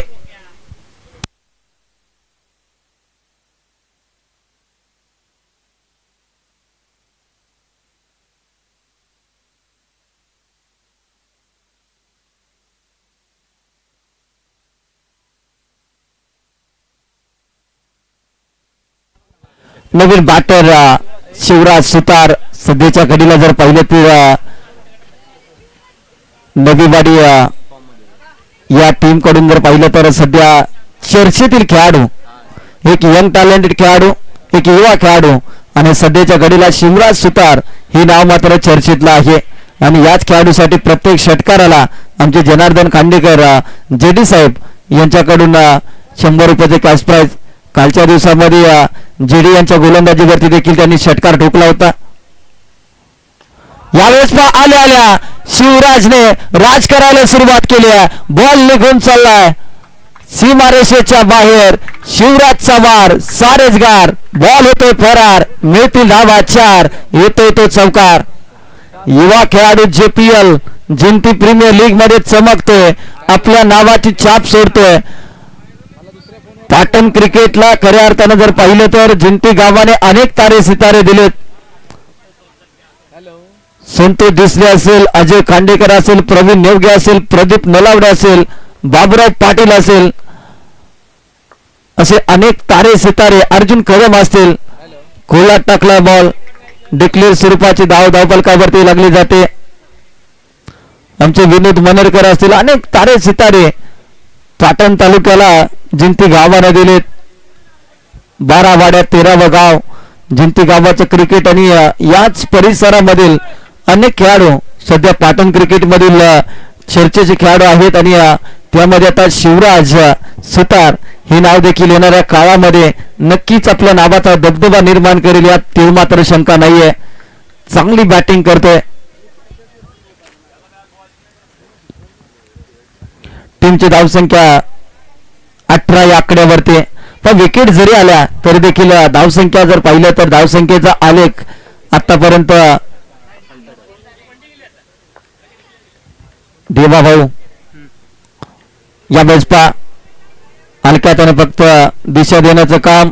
नवीन बॅटर शिवराज सुतार. सध्याच्या घडीला जर पाहिलं तर नवीवाडी या टीम कडून जर पाहिलं तर सध्या चर्चेतील खेळाडू, एक यंग टॅलेंटेड खेळाडू, एक युवा खेळाडू आणि सध्याच्या घडीला शिवराज सुतार हे नाव मात्र चर्चेतलं आहे. आणि याच खेळाडूसाठी प्रत्येक षटकाराला आमचे जनार्दन खांडेकर जेडी साहेब यांच्याकडून 100 रुपयाचे कॅश प्राइज. कालच्या दिवसामध्ये जेडी यांच्या गोलंदाजीवरती देखील त्यांनी षटकार ठोकला होता. यावेळेस आल्या शिवराजने राज करायला सुरुवात केली. बॉल निघून चाललाय सीमारेषेच्या बाहेर. शिवराजचा वार सारेजगार. बॉल होतोय फरार. मिळतील धावा 4. येतोय तो चौकार. युवा खेळाडू JPL जिंती प्रीमियर लीग मध्ये चमकतोय, आपल्या नावाची छाप सोडतोय. पाटण क्रिकेटला खऱ्या अर्थानं जर पाहिलं तर जिंती गावाने अनेक तारे सितारे दिलेत. संतोष डिसले असेल, अजय खांडेकर असेल, प्रवीण नेवगे असेल, प्रदीप नलावडे असेल, बाबुराव पाटील असेल, असे अनेक तारे सितारे अर्जुन कदम असतील, खोलात टाकला बॉल, डिक्लेअर स्वरूपाची धावफलकावरती लागली जाते. आमचे विनोद मनरकर असतील, अनेक तारे सितारे पाटण तालुक्याला जिंती गावाने दिलेत. 12 वाड्यात 13वं गाव जिंती गावाचं क्रिकेट आणि याच परिसरामधील अनेक खेळाडू सध्या पाटण क्रिकेट मधील चर्चेचे खेळाडू आहेत आणि त्यामध्ये आता शिवराज सुतार हे नाव देखील येणाऱ्या काळामध्ये नक्कीच आपल्या नावाचा दबदबा निर्माण करेल यात तीळ मात्र शंका नाहीये. चांगली बॅटिंग करतोय. टीमची धावसंख्या 18 या आकड्यावरती. पण विकेट जरी आल्या तरी देखील धावसंख्या जर पाहिलं तर धावसंख्येचा आलेख आतापर्यंत देवा भाऊ या बेसपा हलक्यात फक्त दिशा देण्याचं काम.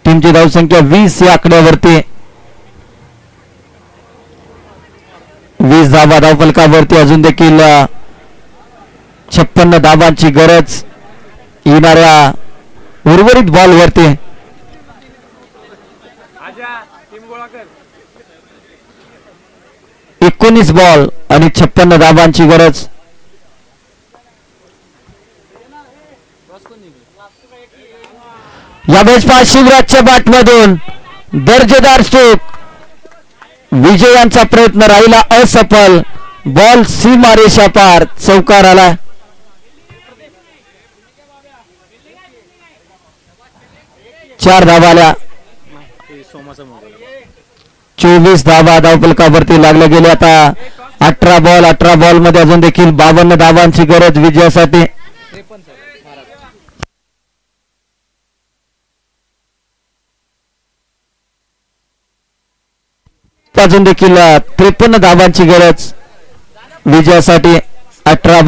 टीमची धावसंख्या 20 या आकड्यावरती. 20 धावा धावफलकावरती. अजून देखील 56 धावांची गरज येणाऱ्या उर्वरित बॉलवरती. 19 बॉल आणि 56 धावांची गरज. यावेळेस शिवराजच्या बॅटमधून दर्जेदार स्ट्रोक. विजयांचा प्रयत्न राहिला असफल. बॉल सीमारेषा पार चौकार आला. 4 धावा आल्या. 24 धावा धावफलकावरती लागल्या गेल्या. आता 18 बॉल मध्ये अजून देखील 52 धावांची गरज विजयासाठी. अजून देखील 53 धावांची गरज विजयासाठी. 18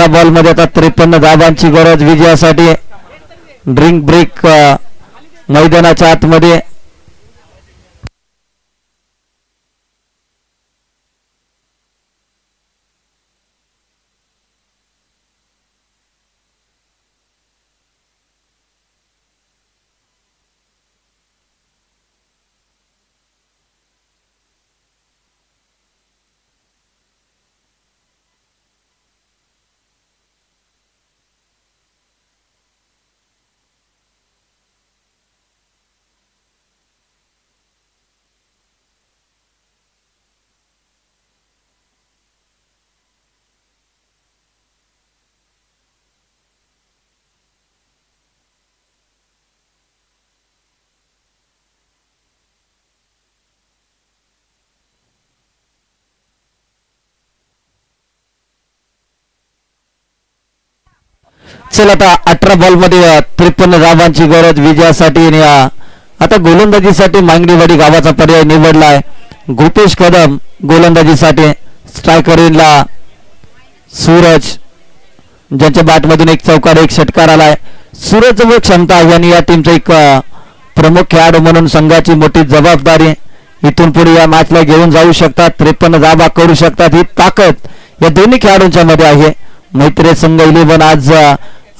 बॉल मध्ये आता 53 धावांची गरज विजयासाठी. ड्रिंक ब्रेक मैदानाच्या आतमध्ये. चल आता 18 बॉल मध्ये 53 धावांची गरज विजयासाठी. आणि आता गोलंदाजीसाठी मांगडीवाडी गावाचा पर्याय निवडलाय. गोपेश कदम गोलंदाजीसाठी. स्ट्रायकरला सूरज ज्यांच्या बॅटमधून एक चौकार एक षटकार आलाय. सूरज व क्षमता यांनी या टीमचा एक प्रमुख खेळाडू म्हणून संघाची मोठी जबाबदारी इथून पुढे या मॅचला घेऊन जाऊ शकतात. 53 धावा करू शकतात. ही ताकद या दोन्ही खेळाडूंच्या मध्ये आहे. मैत्री संघ 11 आज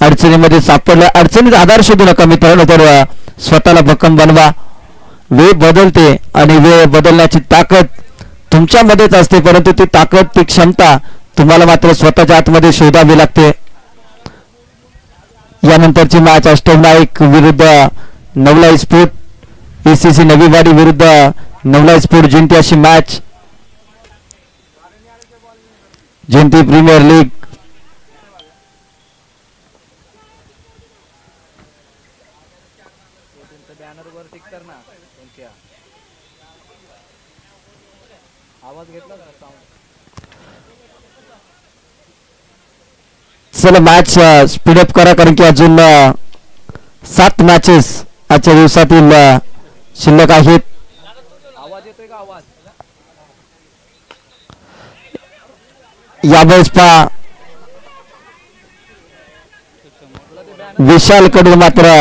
अडचणीमध्ये सापडल्या. अडचणीत आधार शोधू नका मित्रांनो, तर स्वतःला भक्कम बनवा. वेळ बदलते आणि वेळ बदलण्याची ताकद तुमच्यामध्येच असते, परंतु ती ताकद ती क्षमता तुम्हाला मात्र स्वतःच्या आतमध्ये शोधावी लागते. यानंतरची मॅच अष्टविनायक विरुद्ध नवलाई स्पोर्ट, ECC नवीवाडी विरुद्ध नवलाई स्पोर्ट जिंती अशी मॅच. जिंती प्रीमियर लीग चला मॅच स्पीडअप करा, कारण की अजून 7 मॅचेस आजच्या दिवसातील शिल्लक आहेत. यावेळेस पहा विशाल कडून मात्र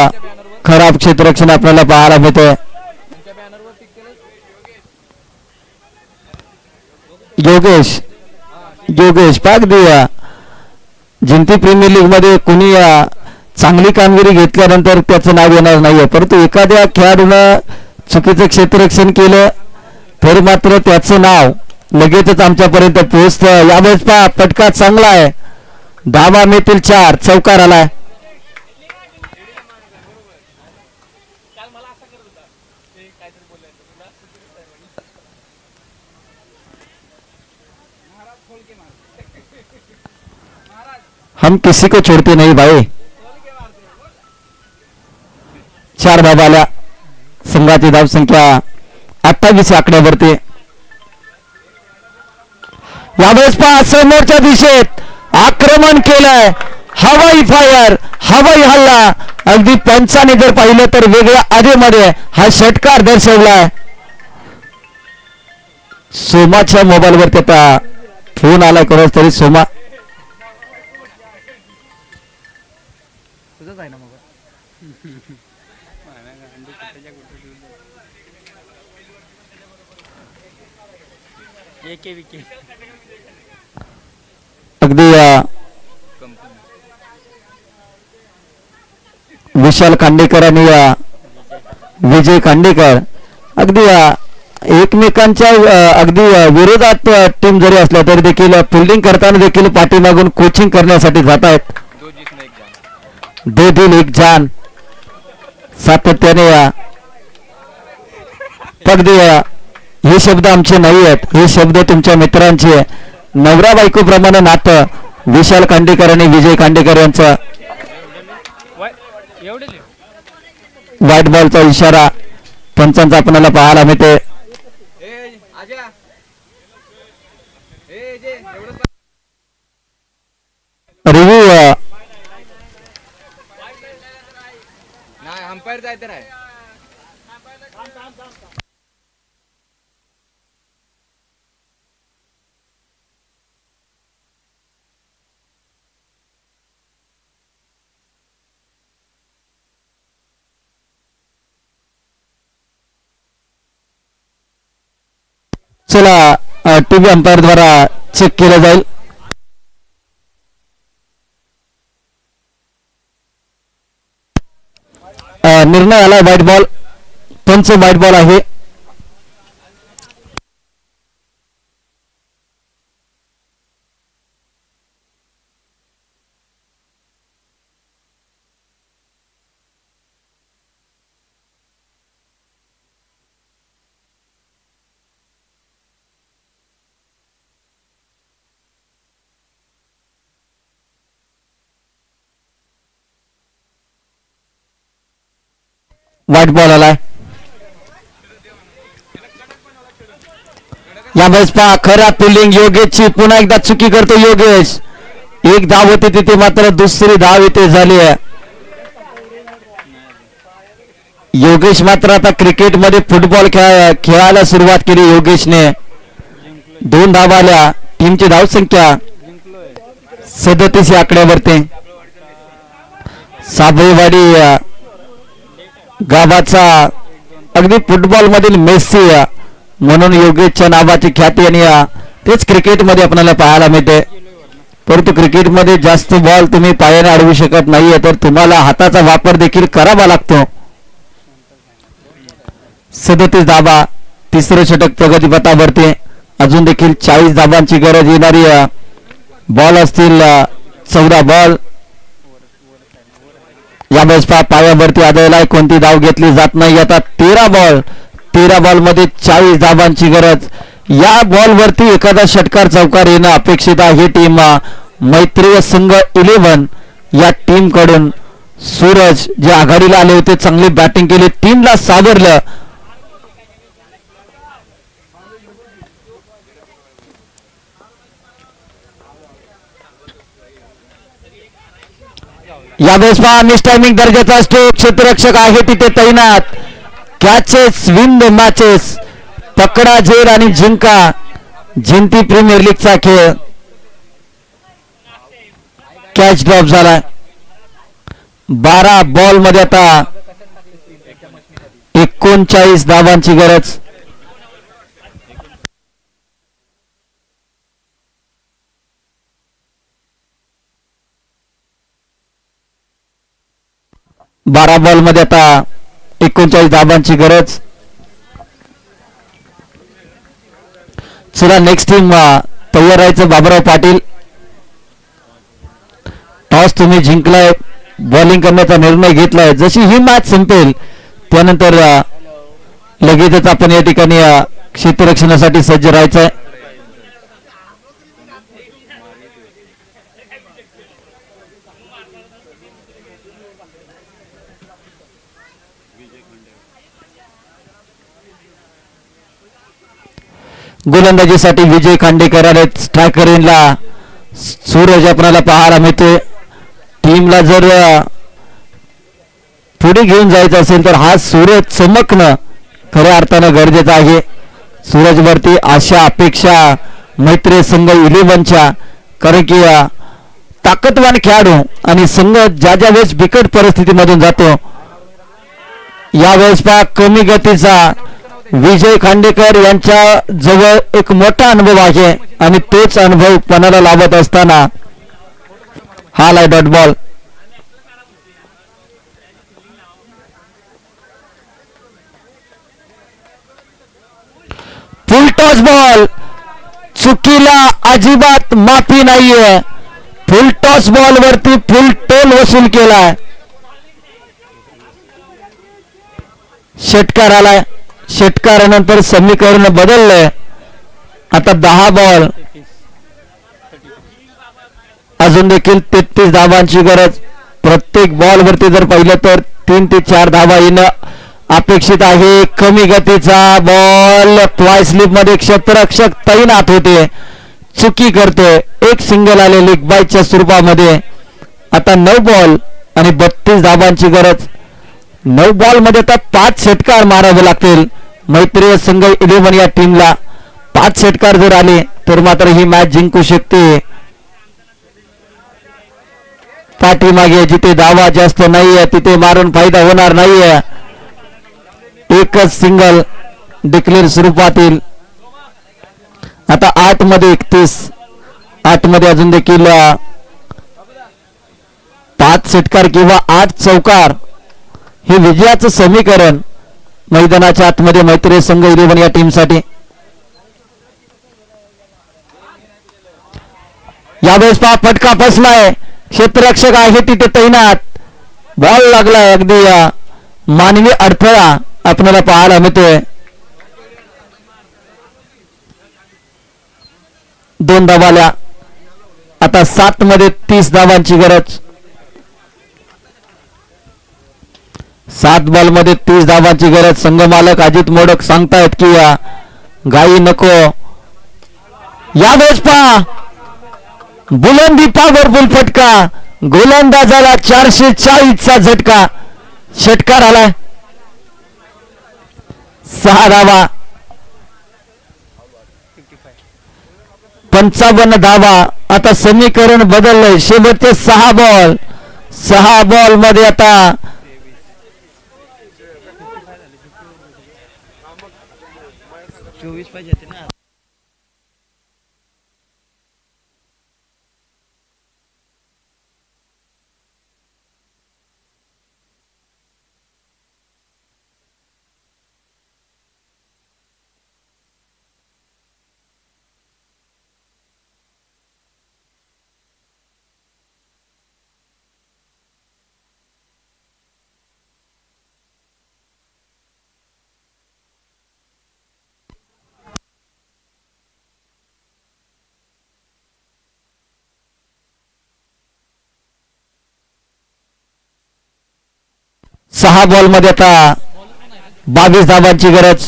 खराब क्षेत्ररक्षण आपल्याला पाहायला मिळते. योगेश पाक दिया जिंती प्रीमियर लीग मध्ये कोणी चांगली कामगिरी घेतल्यानंतर त्याचं नाव येणार नाहीये, परंतु एखाद्या खेळाडूनं चुकीचं क्षेत्ररक्षण केलं तर मात्र त्याचं नाव लगेचच आमच्यापर्यंत पोहोचतं. यावेळेस पहा फटका चांगला आहे, धावा मिळतील 4, चौकार आलाय. हम किसी को छोड़ते नहीं भाई. 4 धावा आल्या. संघाची धावसंख्या 28 आकड्यावरती. यावेळेस पहा समोरच्या दिशेत आक्रमण केलंय, हवाई फायर, हवाई हल्ला. अगदी पंचाने जर पाहिलं तर वेगळ्या आधीमध्ये हा षटकार दर्शवलाय. सोमाच्या मोबाईलवरती आता फोन आलाय कोणाच तरी. सोमा तुझंच आहे ना मग. एके विके अगदी विशाल खांडेकर आणि विजय खांडेकर अगदी एकमेकांच्या अगदी विरोधात टीम जरी असल्या तरी देखील फिल्डिंग करताना देखील पाठीमागून कोचिंग करण्यासाठी जात आहेत. 2 दिल 1 जान सातत्याने अगदी हे शब्द आमचे नाही आहेत, हे शब्द तुमच्या मित्रांचे. नवरा बायको प्रमाणे नातं विशाल खांडेकर आणि विजय खांडेकर यांचं. व्हाईट बॉलचा इशारा पंचांचा आपल्याला पाहायला मिळते. रिव्ह्यू अंपायर जायचं नाही. चला टीव्ही अंपायर द्वारा चेक केलं जाईल. निर्णय आला व्हाईट बॉल. पंच व्हाईट बॉल आहे. व्हाईट बॉल आलाय. यावेळेस पहा खरा फिल्डिंग योगेशची. पुन्हा एकदा चुकी करतो योगेश. 1 धाव होती तिथे मात्र दुसरी धाव इथे झाली आहे. योगेश मात्र आता क्रिकेटमध्ये फुटबॉल खेळायला सुरुवात केली योगेशने. 2 धावा आल्या. टीमची धावसंख्या 37 आकड्यावरती. साबळेवाडी गावाचा अगदी फुटबॉल मधील मेस्सी म्हणून योगेशच्या नावाची ख्याती आणि तेच क्रिकेटमध्ये आपल्याला पाहायला मिळते. परंतु क्रिकेटमध्ये जास्त बॉल तुम्ही पायाने अडवू शकत नाहीये, तर तुम्हाला हाताचा वापर देखील करावा लागतो. 37 धावा. तिसरं षटक प्रगतीपथावरती. अजून देखील 40 धावांची गरज. येणारी बॉल असतील 14 बॉल. यावेळेस पायावरती आदळलाय. कोणती धाव घेतली जात नाही. आता 13 बॉल मध्ये 40 धावांची गरज. या बॉल वरती एखादा षटकार चौकार येणं अपेक्षित आहे. टीम मैत्रीय संघ 11 या टीम कडून. सूरज जे आघाडीला आले होते, चांगली बॅटिंग केली, 3 ला सावरलं. यावेळेस पहा मिस टायमिंग दर्जाचा स्ट्रोक. क्षेत्ररक्षक आहे तिथे तैनात. Catches win the matches. पकडा झेल आणि जिंका. जिंती प्रीमियर लीगचा खेळ. कॅच ड्रॉप झाला. 12 बॉल मध्ये आता 39 धावांची गरज. 12 बॉल मध्ये आता 39 धाबांची गरज. चला नेक्स्ट टीम तयार राहायचं. बाबुराव पाटील, टॉस तुम्ही जिंकलाय, बॉलिंग करण्याचा निर्णय घेतलाय. जशी ही मॅच संपेल त्यानंतर लगेचच आपण या ठिकाणी क्षेत्ररक्षणासाठी सज्ज राहायचंय. गोलंदाजीसाठी विजय खांडेकर आहेत. स्ट्रायकर इनला सूरज आपल्याला पाहायला मिळतोय. टीमला जर पुढे घेऊन जायचं असेल तर हा सूरज चमकणं खऱ्या अर्थानं गरजेचं आहे. सूरजवरती आशा अपेक्षा मैत्री संघ 11च्या, कारण की ताकदवान खेळाडू आणि संघ ज्या ज्या वेळेस बिकट परिस्थितीमधून जातो यावेळेस पहा कमी गतीचा विजय खांडेकर यांच्या जवळ एक मोठा अनुभव आहे आणि तोच अनुभव पणाला लावत असताना हा लाय dot ball. Full toss ball, चुकीला अजिबात माफी नाहीये. फुल टॉस बॉल वरती फुल टोल वसूल केलाय. षटकार आलाय. षटकारानंतर समीकरण बदललंय. आता 10 बॉल, अजून देखील 33 धावांची गरज. प्रत्येक बॉल वरती जर पाहिलं तर 3 ते 4 धावा येणं अपेक्षित आहे. कमी गतीचा बॉल ट्वाय स्लिप मध्ये क्षेत्ररक्षक तैनात होते, चुकी करते. एक सिंगल आले लेग बायच्या स्वरूपामध्ये. आता 9 बॉल आणि 32 धावांची गरज. 9 बॉल मध्ये आता 5 षटकार मारावे लागतील मैत्रीय संघ 11 या टीमला. 5 षटकार जर आले तर मात्र ही मॅच जिंकू शकते. पाठीमागे जिथे धावा जास्त नाहीये तिथे मारून फायदा होणार नाहीये. एकच सिंगल डिक्लेअर स्वरूपातील. आता 8 मध्ये 31, 8 मध्ये अजून देखील 5 षटकार किंवा 8 चौकार हे विजयाचं समीकरण मैदानाच्या आतमध्ये मैत्री संघ 11 या टीमसाठी. यावेळेस पहा फटका फसलाय. क्षेत्ररक्षक आहे तिथे तैनात. बॉल लागलाय. अगदी मानवी अडथळा आपल्याला पाहायला मिळतोय. 2 धावाल्या. आता 7 मध्ये 30 धावांची गरज. 7 बॉल मध्ये 30 धावांची गरज. संघ मालक अजित मोडक सांगतायत की गाई नको. यावेळेस पहा बुलंदी पॉवरफुल फटका. गोलंदाजाला 440चा झटका. षटकार आलाय. 6 धावा. 55 धावा. आता समीकरण बदललंय. शेवटचे 6 बॉल. 6 बॉल मध्ये आता 24 पाहिजे ना. सहा बॉल मध्ये आता 22 धावांची गरज.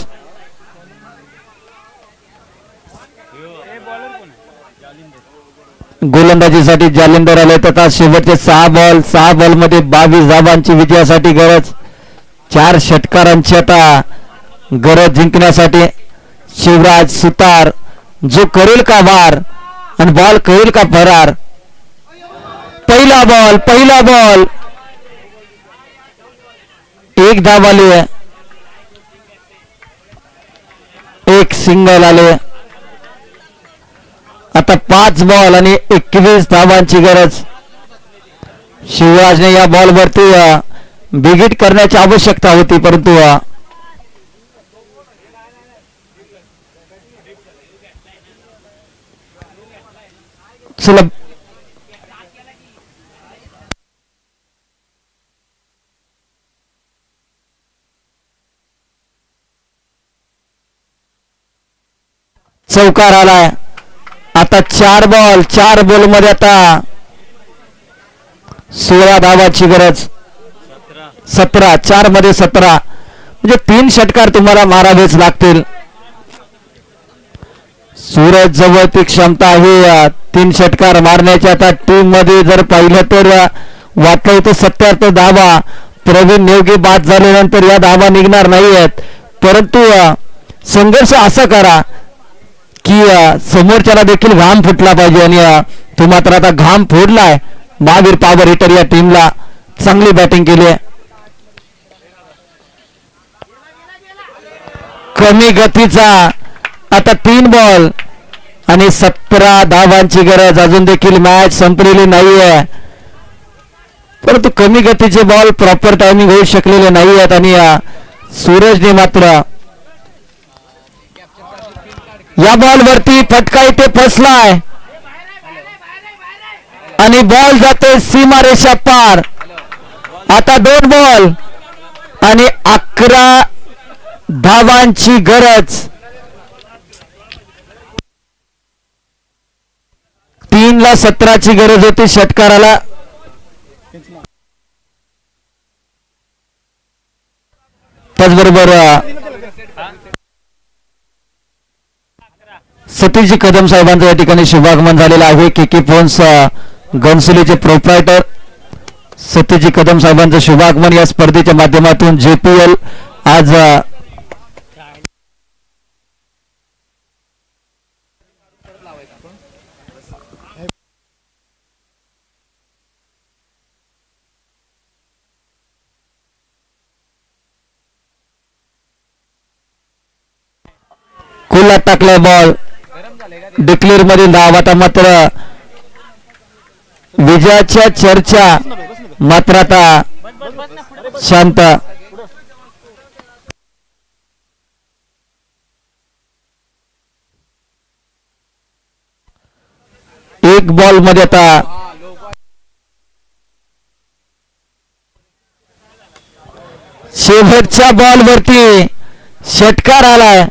गोलंदाजीसाठी जालिंदर आले. तथा शेवटचे 6 बॉल मध्ये 22 धावांची विजयासाठी गरज. 4 षटकारांची आता गरज जिंकण्यासाठी. शिवराज सुतार जो करेल का वार आणि बॉल करेल का फरार. पहिला बॉल 1 धाव आली. 1 सिंगल आले. आता 5 बॉल आणि 21 धावांची गरज. शिवराजने या बॉल वरती बिगिट करण्याची आवश्यकता होती, परंतु चला चौकार आलाय. आता 4 बॉल मध्ये आता 16 धावाची गरज. 17 4 मध्ये 17 म्हणजे 3 षटकार तुम्हाला मारावेच लागतील. सूरज जवळ ती क्षमता आहे 3 षटकार मारण्याची. आता टीम मध्ये जर पाहिलं तर वाटलं तर 77 धावा प्रवीण नेवगे बाद झाल्यानंतर या धावा निघणार नाही आहेत, परंतु संघर्ष असा करा की समोरच्याला देखील घाम फुटला पाहिजे. आणि तो मात्र आता घाम फोडलाय. महावीर पॉवर हिटर या टीमला चांगली बॅटिंग केली आहे. कमी गतीचा आता 3 बॉल आणि 17 धावांची गरज. अजून देखील मॅच संपलेली नाहीये, परंतु कमी गतीचे बॉल प्रॉपर टायमिंग होऊ शकलेले नाही आहेत. आणि सूरजने मात्र या बॉल वरती फटका इथे फसलाय आणि बॉल जातोय सीमारेषा पार. आता 2 बॉल आणि 11 धावांची गरज. 3 ला 17ची गरज होती षटकाराला. त्याचबरोबर सतीशजी कदम साहेबांचं या ठिकाणी शुभागमन झालेलं आहे. के फोन्स घनसोलीचे प्रोप्रायटर सतीशजी कदम साहेबांचं शुभागमन या स्पर्धेच्या माध्यमातून JPL आज खुला टाकलाय बॉल. डिक्लेअर मधील धाव. आता मात्र विजयाच्या चर्चा मात्र आता शांत. एक बॉल मध्ये आता शेवटच्या बॉल वरती षटकार आलाय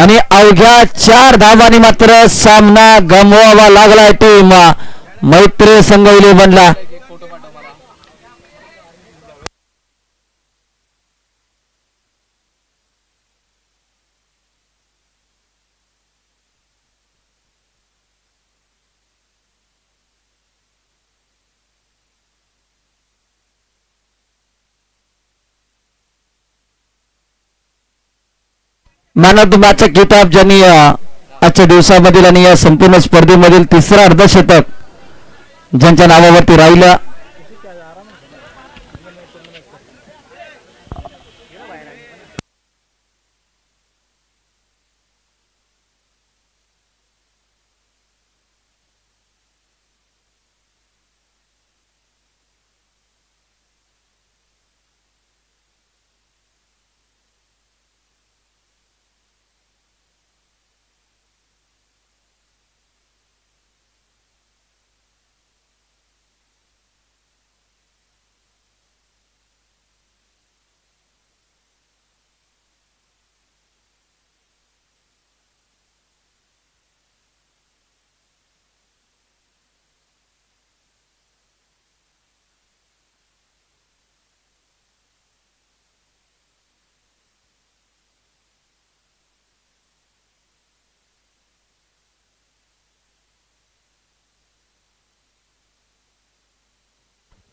आणि अवघ्या 4 धावांनी मात्र सामना गमवावा लागलाय टीम मैत्री संघ 11ला. मॅन ऑफ द मॅचचा किताब ज्यांनी आजच्या दिवसामधील आणि या संपूर्ण स्पर्धेमधील 3रा अर्धशतक ज्यांच्या नावावरती राहिलं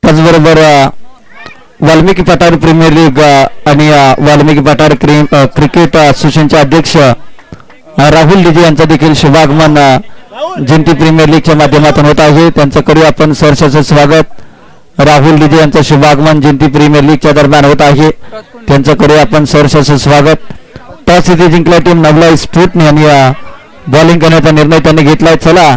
त्याचबरोबर वाल्मिकी पठार प्रीमियर लीग आणि वाल्मिकी पठार क्रिकेट असोसिएशनचे अध्यक्ष राहुल लिजे यांचं देखील शुभागमन जिंती प्रीमियर लीगच्या माध्यमातून होत आहे. त्यांचं करूया आपण सहर्षाचं स्वागत. राहुल लिजे यांचं शुभागमन जिंती प्रीमियर लीगच्या दरम्यान होत आहे. त्यांचं करूया आपण सहर्षाचं स्वागत. टॉस इथे जिंकला टीम नवला स्फूटने आणि बॉलिंग करण्याचा निर्णय त्यांनी घेतलाय. चला